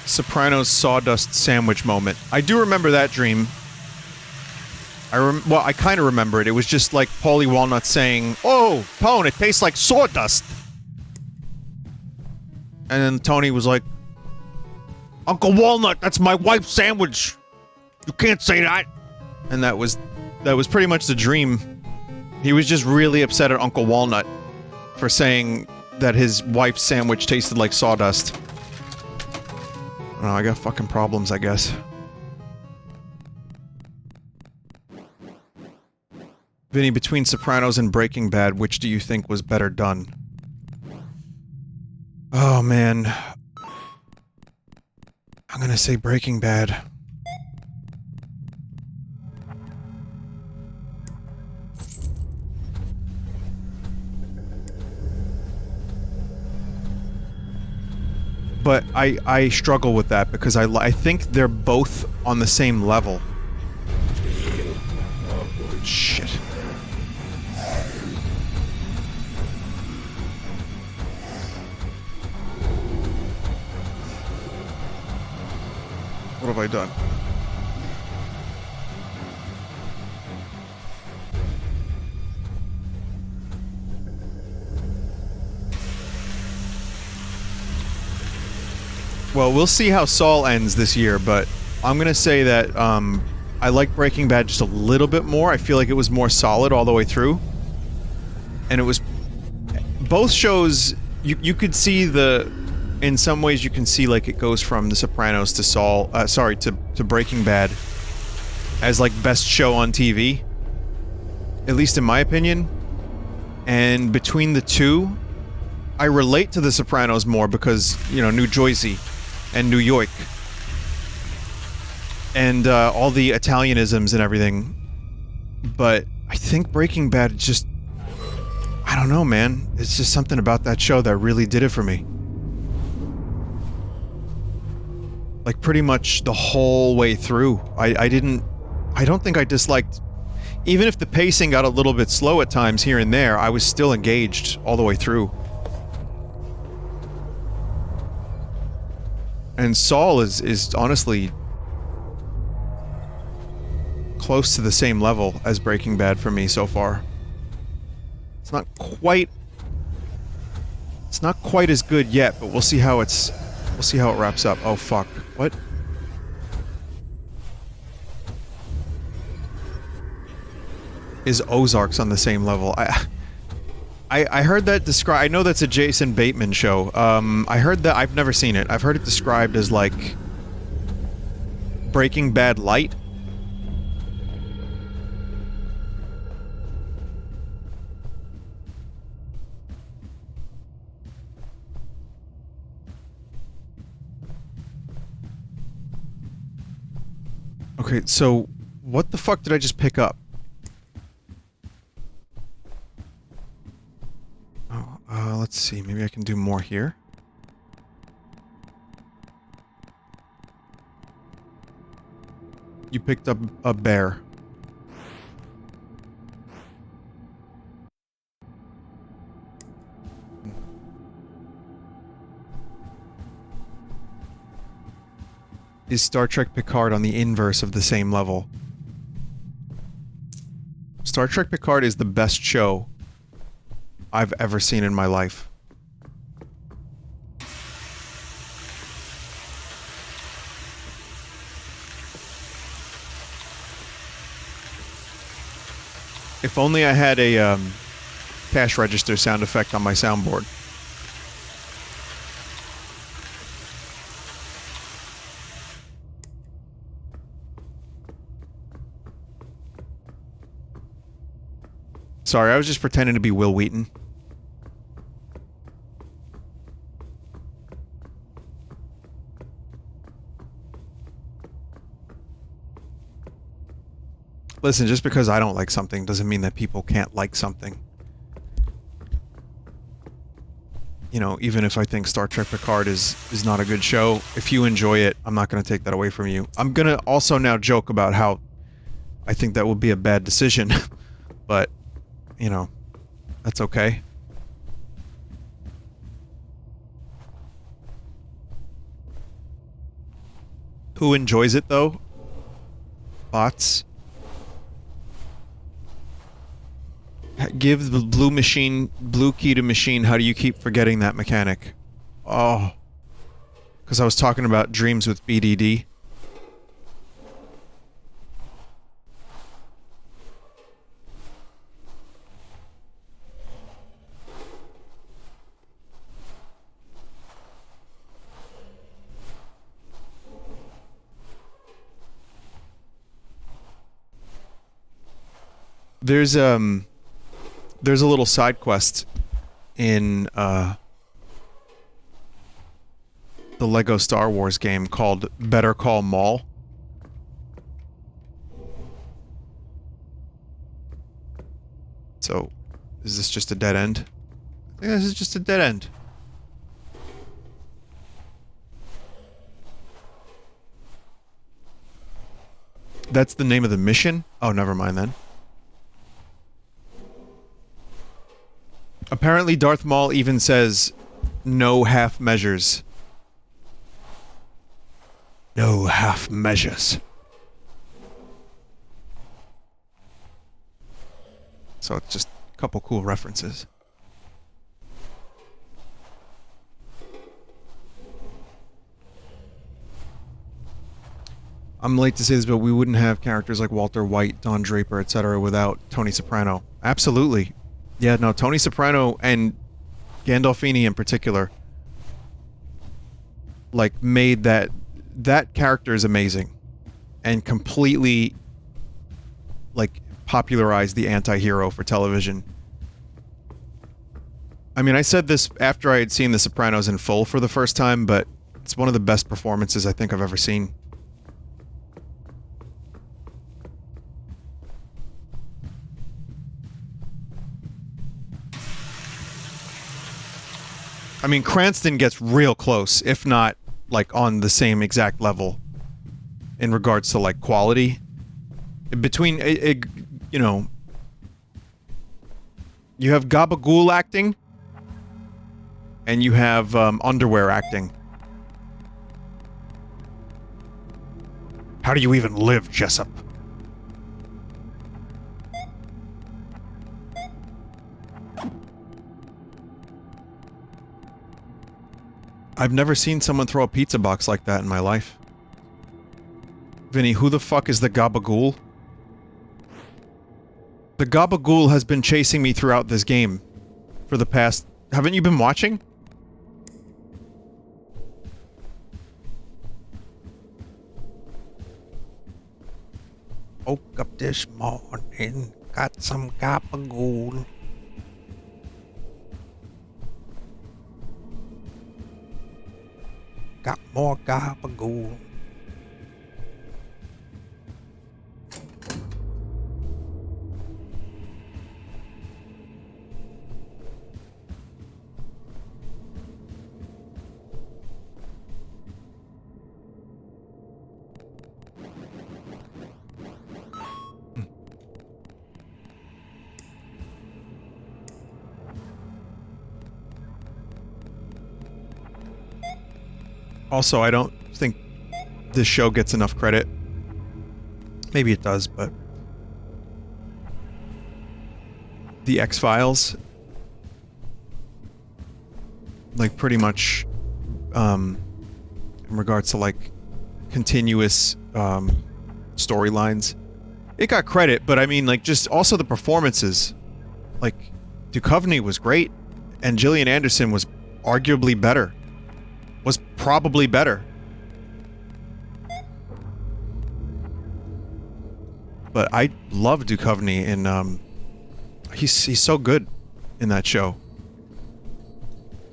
Sopranos sawdust sandwich moment. I do remember that dream. Well, I kind of remember it. It was just like Paulie Walnut saying, "Oh, Pone, it tastes like sawdust." And then Tony was like, "Uncle Walnut, that's my wife's sandwich. You can't say that." And that was pretty much the dream. He was just really upset at Uncle Walnut for saying that his wife's sandwich tasted like sawdust. I don't know, I got fucking problems, I guess. Vinny, between Sopranos and Breaking Bad, which do you think was better done? Oh, man. I'm gonna say Breaking Bad. But I struggle with that because I think they're both on the same level. Shit. What have I done? Well, we'll see how Saul ends this year, but I'm gonna say that, I like Breaking Bad just a little bit more. I feel like it was more solid all the way through. And it was... Both shows, you could see the... In some ways you can see, like, it goes from The Sopranos to to Breaking Bad as, like, best show on TV. At least in my opinion. And between the two, I relate to The Sopranos more because, you know, New Jersey and New York. And, all the Italianisms and everything. But I think Breaking Bad just... I don't know, man. It's just something about that show that really did it for me. Like, pretty much the whole way through. I don't think I disliked... Even if the pacing got a little bit slow at times here and there, I was still engaged all the way through. And Saul is honestly... close to the same level as Breaking Bad for me so far. It's not quite as good yet, but we'll see how it wraps up. Oh fuck. What? Is Ozarks on the same level? I heard that described. I know that's a Jason Bateman show. I heard that. I've never seen it. I've heard it described as like Breaking Bad light. Okay, so what the fuck did I just pick up? let's see. Maybe I can do more here. You picked up a bear. Is Star Trek Picard on the inverse of the same level? Star Trek Picard is the best show I've ever seen in my life. If only I had a cash register sound effect on my soundboard. Sorry, I was just pretending to be Will Wheaton. Listen, just because I don't like something doesn't mean that people can't like something. You know, even if I think Star Trek Picard is not a good show, if you enjoy it, I'm not going to take that away from you. I'm going to also now joke about how I think that would be a bad decision, but, you know, that's okay. Who enjoys it, though? Bots? Give the blue key to machine. How do you keep forgetting that mechanic? Oh. Because I was talking about dreams with BDD. There's a little side quest in the Lego Star Wars game called Better Call Maul. So, is this just a dead end? I think this is just a dead end. That's the name of the mission? Oh, never mind then. Apparently Darth Maul even says, no half measures. No half measures. So it's just a couple cool references. I'm late to say this, but we wouldn't have characters like Walter White, Don Draper, etc. without Tony Soprano. Absolutely. Yeah, no, Tony Soprano and Gandolfini in particular, like, made that character is amazing and completely, like, popularized the anti-hero for television. I mean, I said this after I had seen The Sopranos in full for the first time, but it's one of the best performances I think I've ever seen. I mean, Cranston gets real close, if not, like, on the same exact level in regards to, like, quality. Between, you know, you have Gabagool acting, and you have underwear acting. How do you even live, Jessup? I've never seen someone throw a pizza box like that in my life. Vinny, who the fuck is the Gabagool? The Gabagool has been chasing me throughout this game for the past... Haven't you been watching? Woke up this morning, got some Gabagool. Got more Gabagool. Also, I don't think this show gets enough credit. Maybe it does, but the X-Files, like pretty much in regards to like continuous storylines, it got credit, but I mean like just also the performances. Like Duchovny was great and Gillian Anderson was arguably better. Was probably better. But I love Duchovny and he's so good in that show.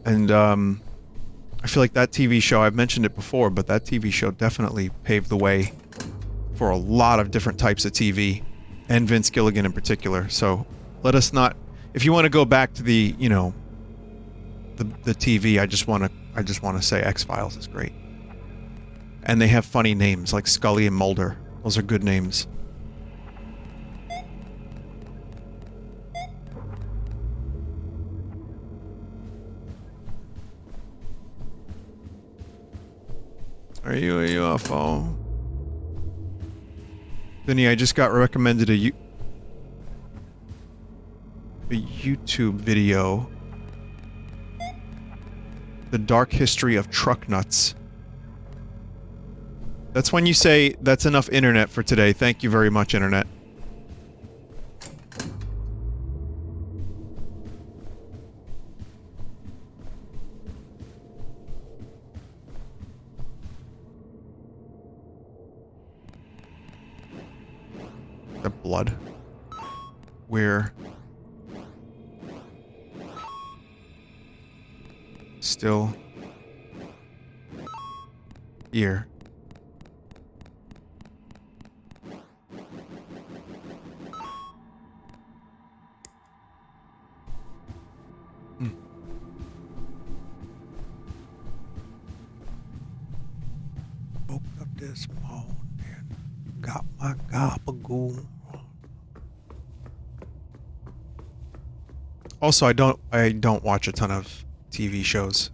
And I feel like that TV show, I've mentioned it before, but that TV show definitely paved the way for a lot of different types of TV, and Vince Gilligan in particular. So let us not, if you want to go back to the, you know, the TV, I just want to say X-Files is great. And they have funny names like Scully and Mulder. Those are good names. Are you a UFO? Vinny, I just got recommended a YouTube video. The Dark History of Truck Nuts. That's when you say, that's enough internet for today. Thank you very much, internet. The blood. We're still here. Woke up this morning, got my gabagool. Also, I don't watch a ton of TV shows.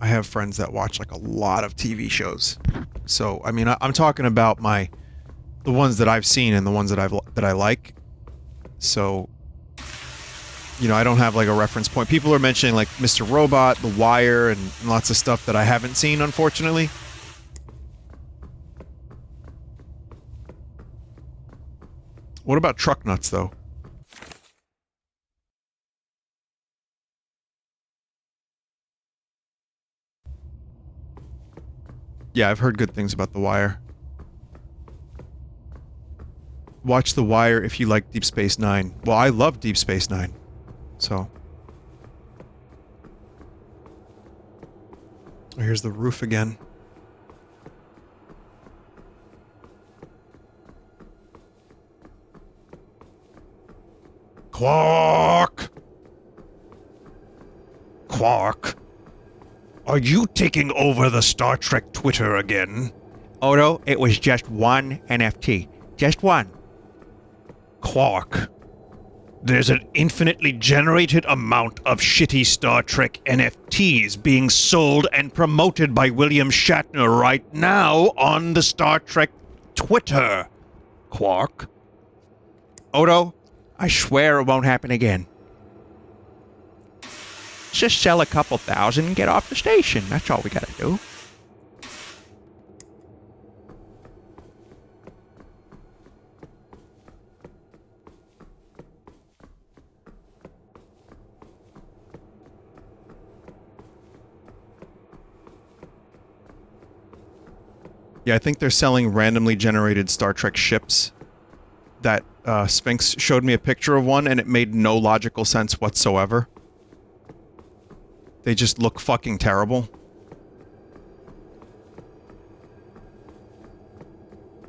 I have friends that watch like a lot of TV shows. So, I mean, I'm talking about the ones that I've seen and the ones that I like. So, you know, I don't have like a reference point. People are mentioning like Mr. Robot, The Wire, and lots of stuff that I haven't seen, unfortunately. What about Truck Nuts, though? Yeah, I've heard good things about The Wire. Watch The Wire if you like Deep Space Nine. Well, I love Deep Space Nine. So. Here's the roof again. Quark! Quark. Are you taking over the Star Trek Twitter again? Odo, it was just one NFT. Just one. Quark. There's an infinitely generated amount of shitty Star Trek NFTs being sold and promoted by William Shatner right now on the Star Trek Twitter. Quark. Odo, I swear it won't happen again. Just sell a couple thousand and get off the station. That's all we gotta do. Yeah, I think they're selling randomly generated Star Trek ships. That Sphinx showed me a picture of one and it made no logical sense whatsoever. They just look fucking terrible.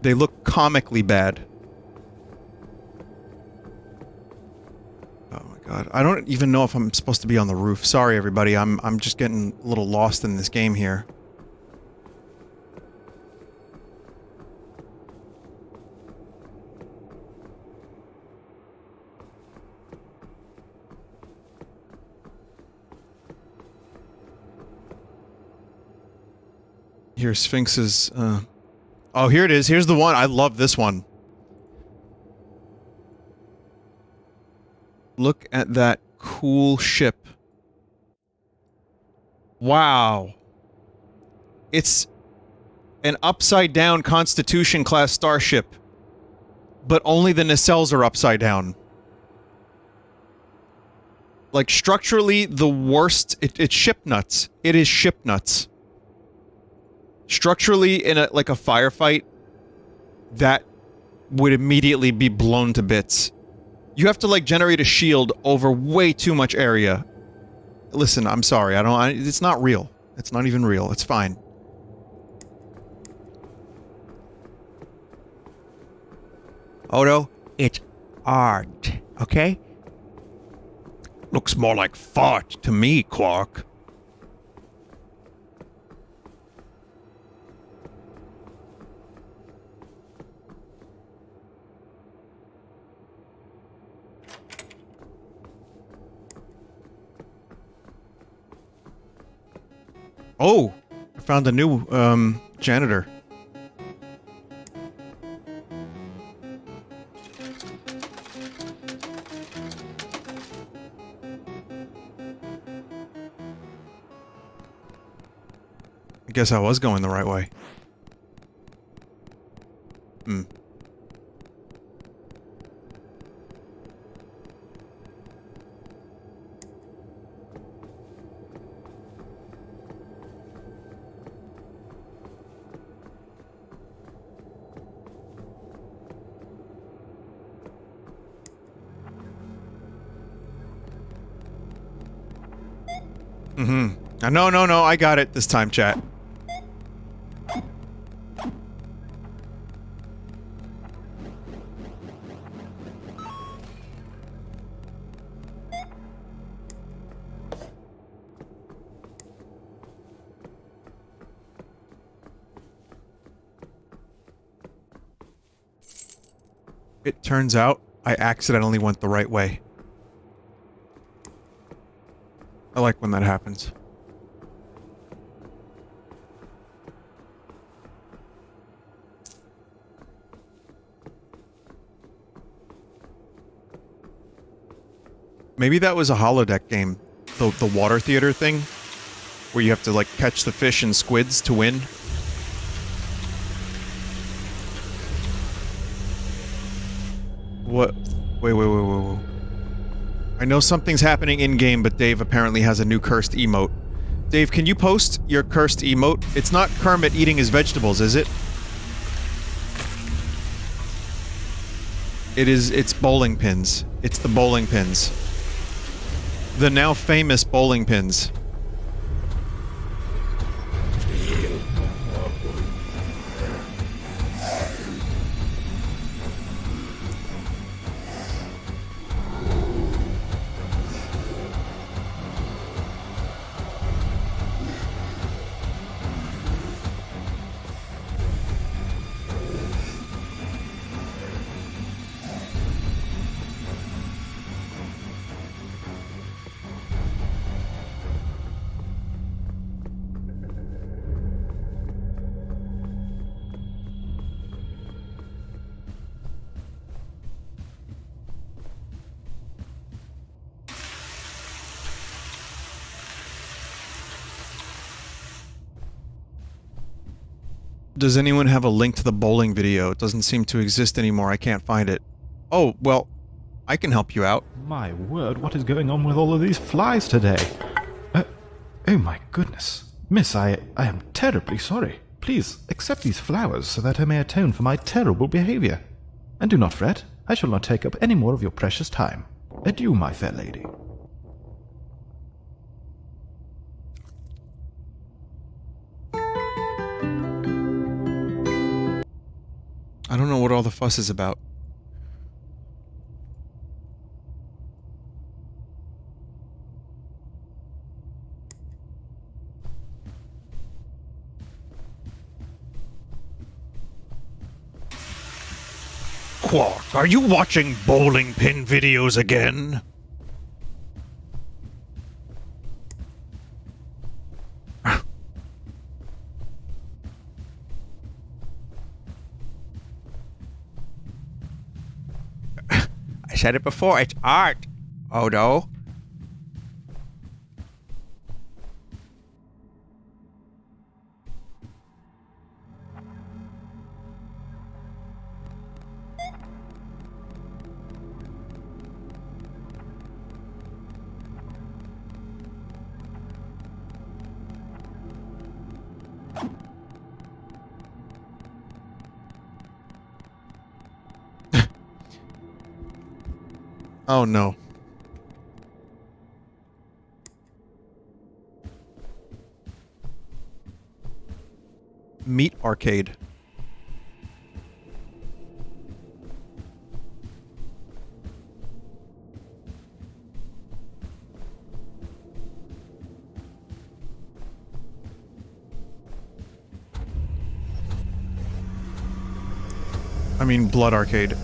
They look comically bad. Oh my god. I don't even know if I'm supposed to be on the roof. Sorry everybody, I'm just getting a little lost in this game here. Here's Sphinx's, Oh, here it is. Here's the one. I love this one. Look at that cool ship. Wow. It's an upside-down Constitution-class starship. But only the nacelles are upside down. Like, structurally, the worst... It's ship nuts. It is ship nuts. Structurally, in a firefight, that would immediately be blown to bits. You have to, like, generate a shield over way too much area. Listen, I'm sorry, it's not real. It's not even real. It's fine. Odo, it's art, okay? Looks more like fart to me, Quark. Oh! I found a new, janitor. I guess I was going the right way. Hmm. Mm-hmm. No, I got it this time, chat. It turns out I accidentally went the right way. I like when that happens. Maybe that was a holodeck game. The water theater thing? Where you have to, like, catch the fish and squids to win? What? Wait. I know something's happening in-game, but Dave apparently has a new cursed emote. Dave, can you post your cursed emote? It's not Kermit eating his vegetables, is it? It's bowling pins. It's the bowling pins. The now famous bowling pins. Does anyone have a link to the bowling video? It doesn't seem to exist anymore. I can't find it. Oh, well, I can help you out. My word, what is going on with all of these flies today? Oh my goodness. Miss, I am terribly sorry. Please, accept these flowers so that I may atone for my terrible behavior. And do not fret, I shall not take up any more of your precious time. Adieu, my fair lady. I don't know what all the fuss is about. Quark, are you watching bowling pin videos again? said it before, it's art. Odo. Oh no. Meat Arcade. I mean, Blood Arcade.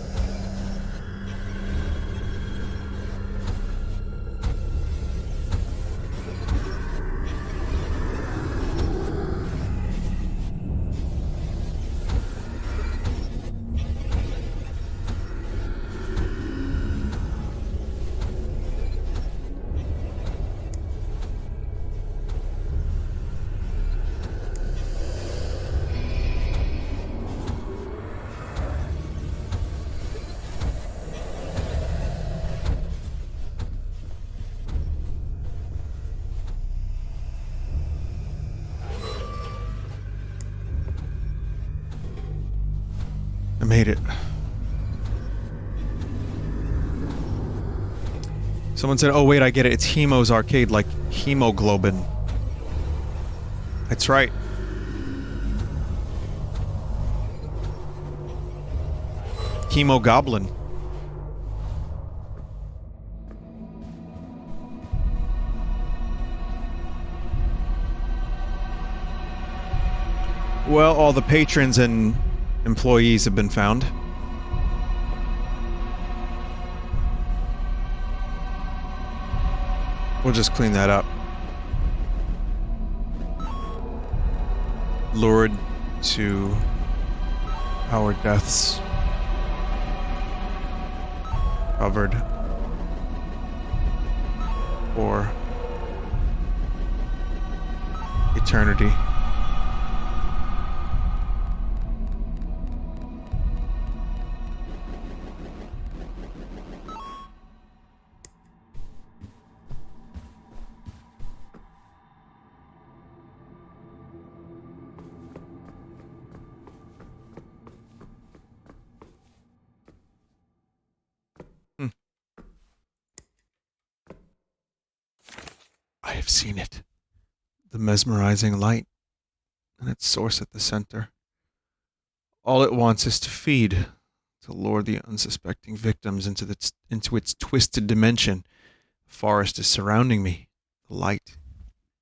I made it. Someone said, oh wait, I get it. It's Hemo's Arcade, like hemoglobin. That's right. Hemogoblin. Well, all the patrons and employees have been found. We'll just clean that up. Lured to our deaths. Covered. For eternity. I have seen it. The mesmerizing light, and its source at the center. All it wants is to feed, to lure the unsuspecting victims into its twisted dimension. The forest is surrounding me. The light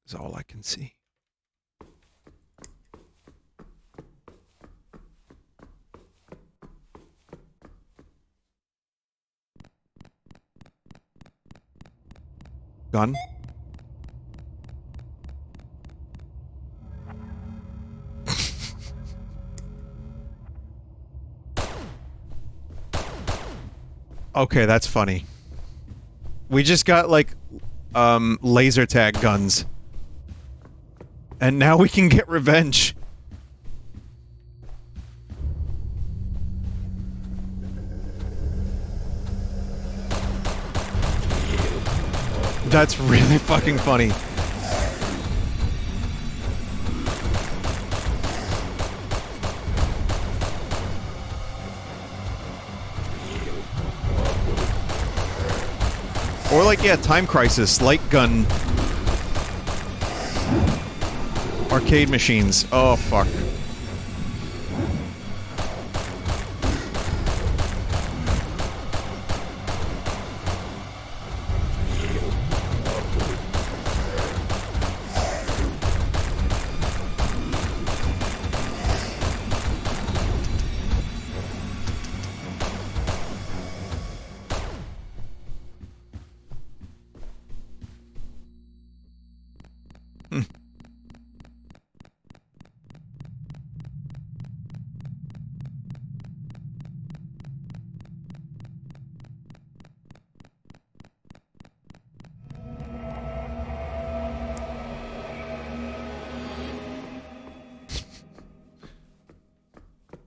is all I can see. Gun? Okay, that's funny. We just got, like, laser tag guns. And now we can get revenge. That's really fucking funny. Or like, yeah, Time Crisis, light gun. Arcade machines. Oh, fuck.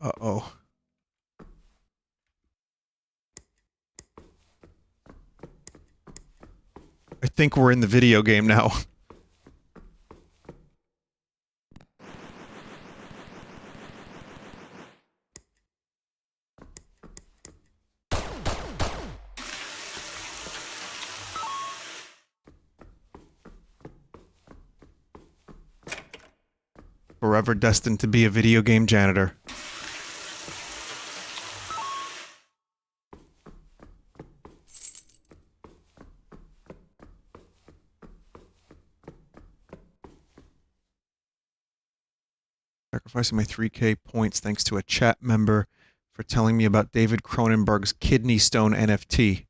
Uh-oh. I think we're in the video game now. Forever destined to be a video game janitor. Sacrificing my 3K points thanks to a chat member for telling me about David Cronenberg's kidney stone NFT.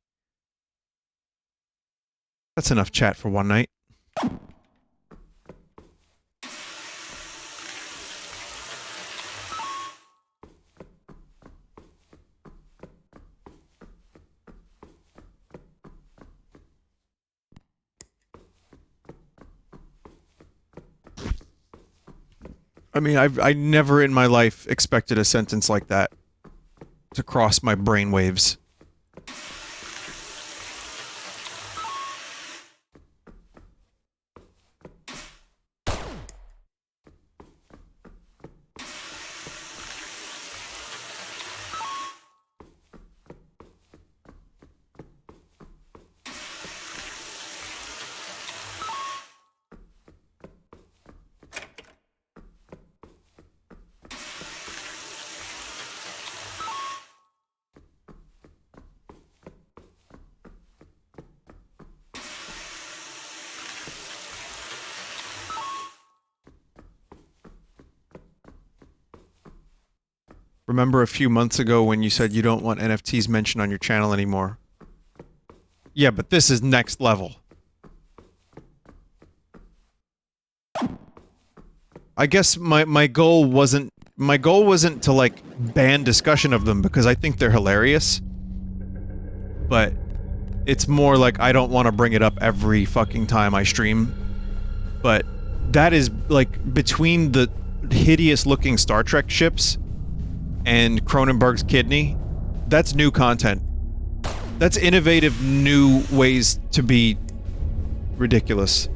That's enough chat for one night. I mean, I never in my life expected a sentence like that to cross my brainwaves. Remember a few months ago when you said you don't want NFTs mentioned on your channel anymore? Yeah, but this is next level. I guess my goal wasn't to like ban discussion of them because I think they're hilarious. But it's more like I don't want to bring it up every fucking time I stream. But that is like between the hideous looking Star Trek ships and Cronenberg's kidney, that's new content. That's innovative new ways to be ridiculous.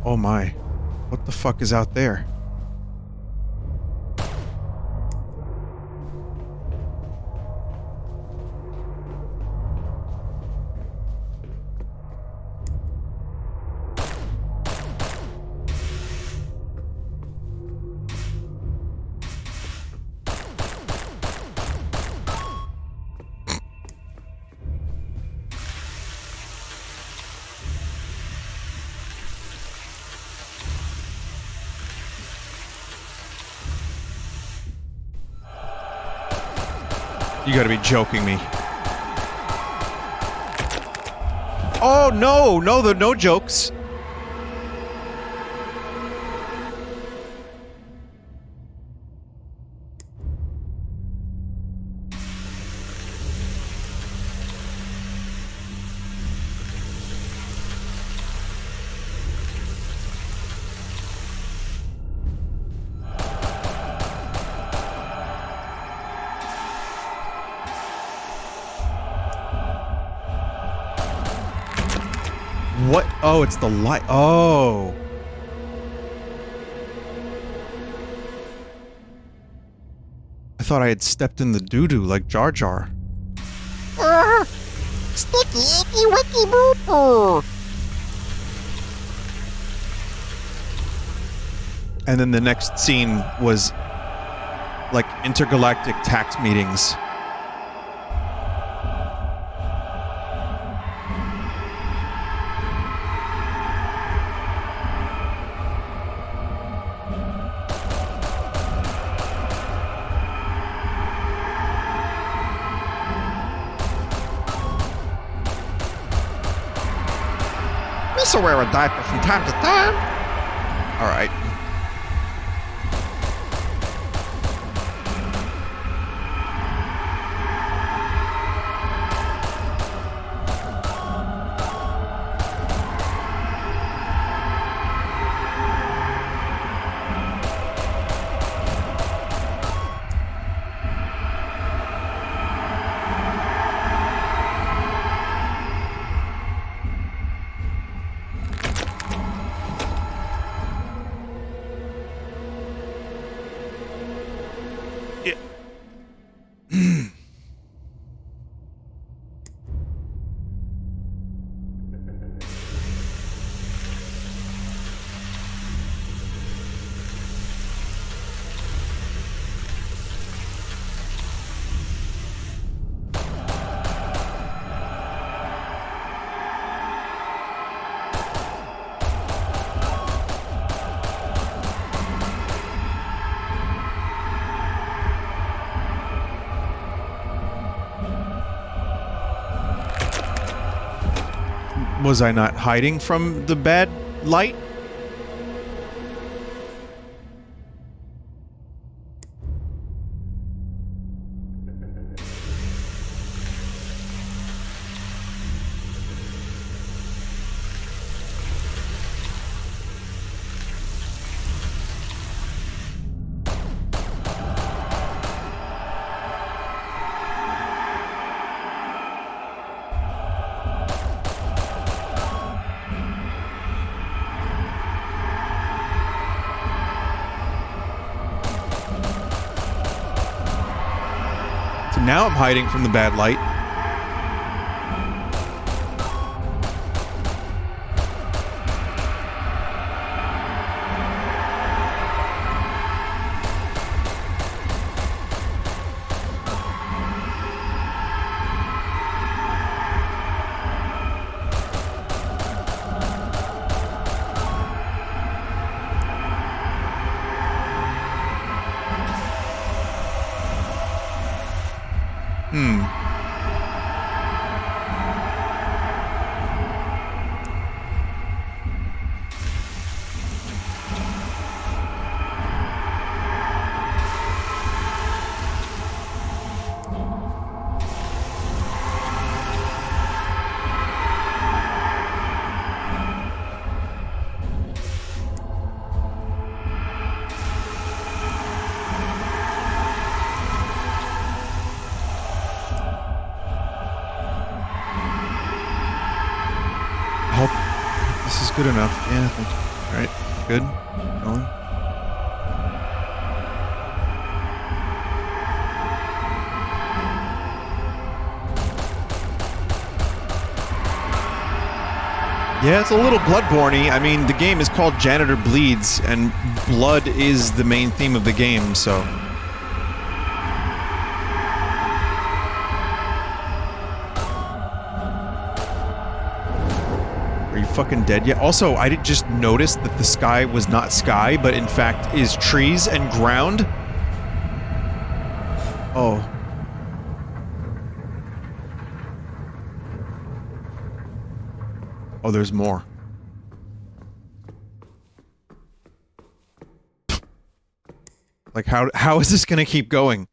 Oh my. What the fuck is out there? You gotta be joking me. Oh no! No, there are no jokes. What? Oh, it's the light. Oh. I thought I had stepped in the doo-doo like Jar Jar. Sticky icky wicky boo boo. And then the next scene was like intergalactic tax meetings. also wear a diaper from time to time. All right. Was I not hiding from the bad light? Now I'm hiding from the bad light. Good enough. Yeah, thank you. All right, good. Going. Yeah, it's a little Bloodborne-y. I mean, the game is called Janitor Bleeds, and blood is the main theme of the game, so... Fucking dead yet. Also, I did just notice that the sky was not sky, but in fact is trees and ground. Oh. Oh, there's more. Like, how is this gonna keep going?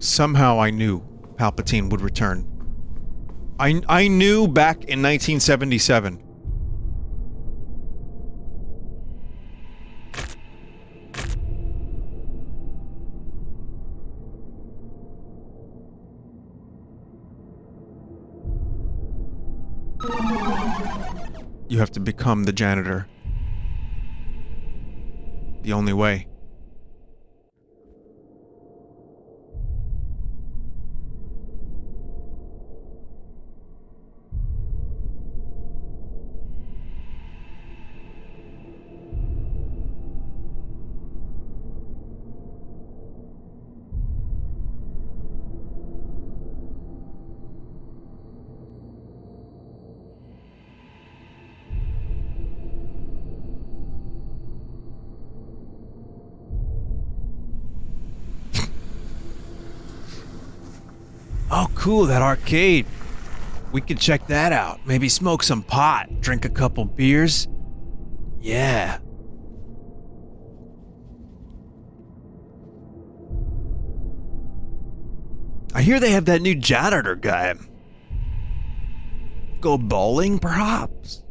Somehow I knew Palpatine would return. I knew back in 1977. You have to become the janitor. The only way. Oh, cool, that arcade. We could check that out. Maybe smoke some pot, drink a couple beers. Yeah. I hear they have that new janitor guy. Go bowling, perhaps?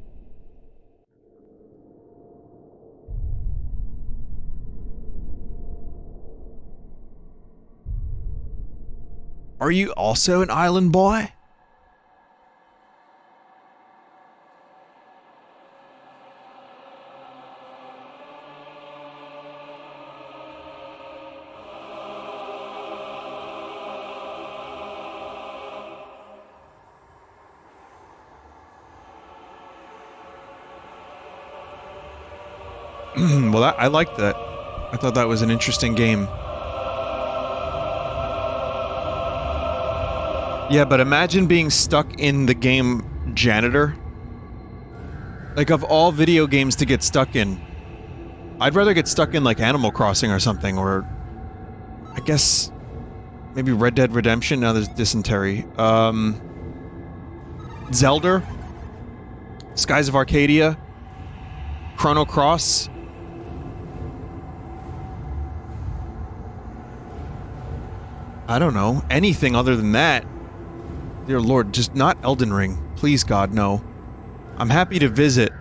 Are you also an island boy? Well, I liked that. I thought that was an interesting game. Yeah, but imagine being stuck in the game Janitor. Like, of all video games to get stuck in, I'd rather get stuck in, like, Animal Crossing or something, or... I guess... maybe Red Dead Redemption? Now there's Dysentery. Zelda? Skies of Arcadia? Chrono Cross? I don't know. Anything other than that. Dear Lord, just not Elden Ring. Please, God, no. I'm happy to visit,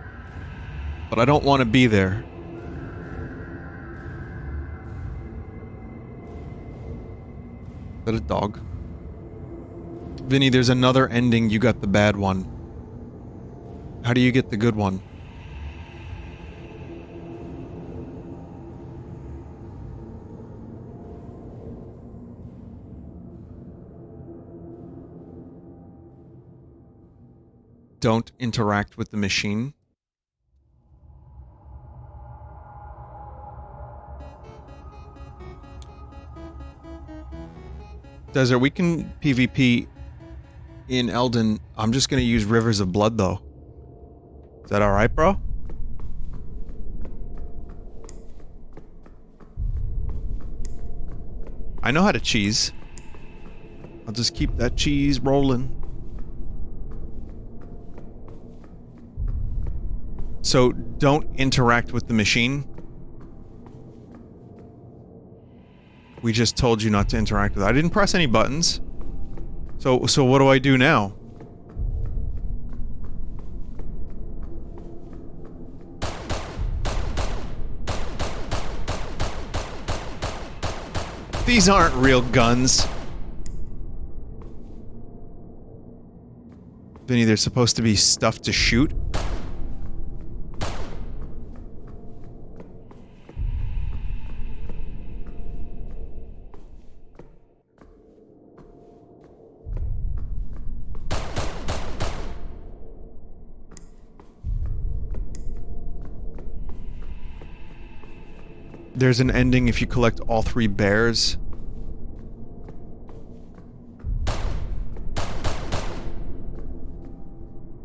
but I don't want to be there. Is that a dog? Vinny, there's another ending. You got the bad one. How do you get the good one? Don't interact with the machine. Desert, we can PvP in Elden. I'm just gonna use Rivers of Blood, though. Is that alright, bro? I know how to cheese. I'll just keep that cheese rolling. So, don't interact with the machine. We just told you not to interact with it. I didn't press any buttons. So what do I do now? These aren't real guns. Vinny, they're supposed to be stuff to shoot. There's an ending if you collect all 3 bears.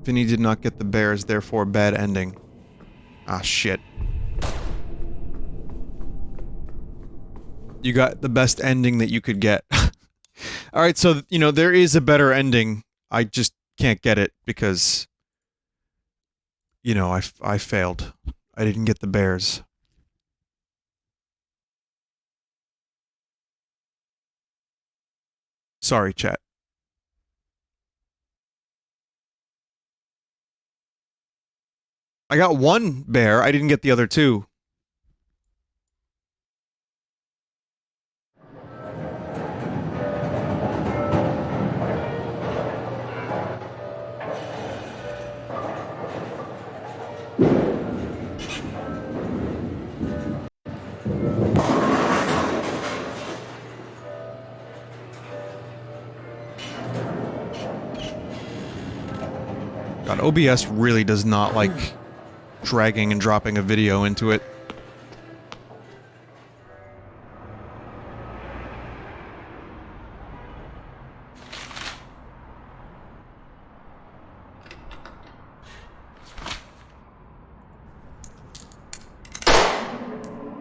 Vinny did not get the bears, therefore bad ending. Ah, shit. You got the best ending that you could get. Alright, so, you know, there is a better ending. I just can't get it because... you know, I failed. I didn't get the bears. Sorry, chat. I got 1 bear, I didn't get the other 2. God, OBS really does not like dragging and dropping a video into it.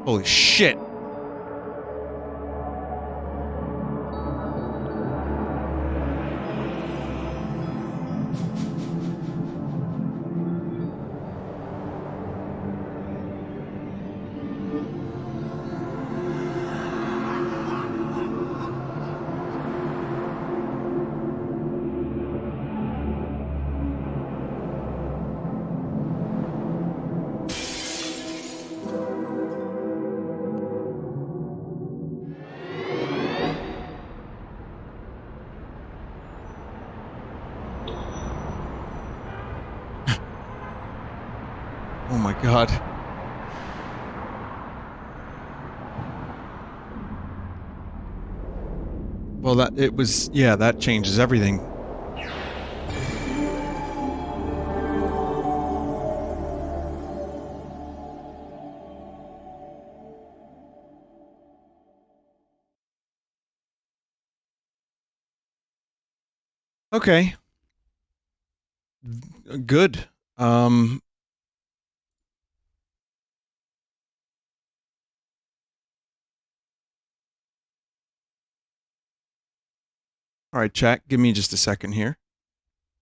Holy shit. Oh my god. Well, that changes everything. Okay. Good. All right, chat, give me just a second here.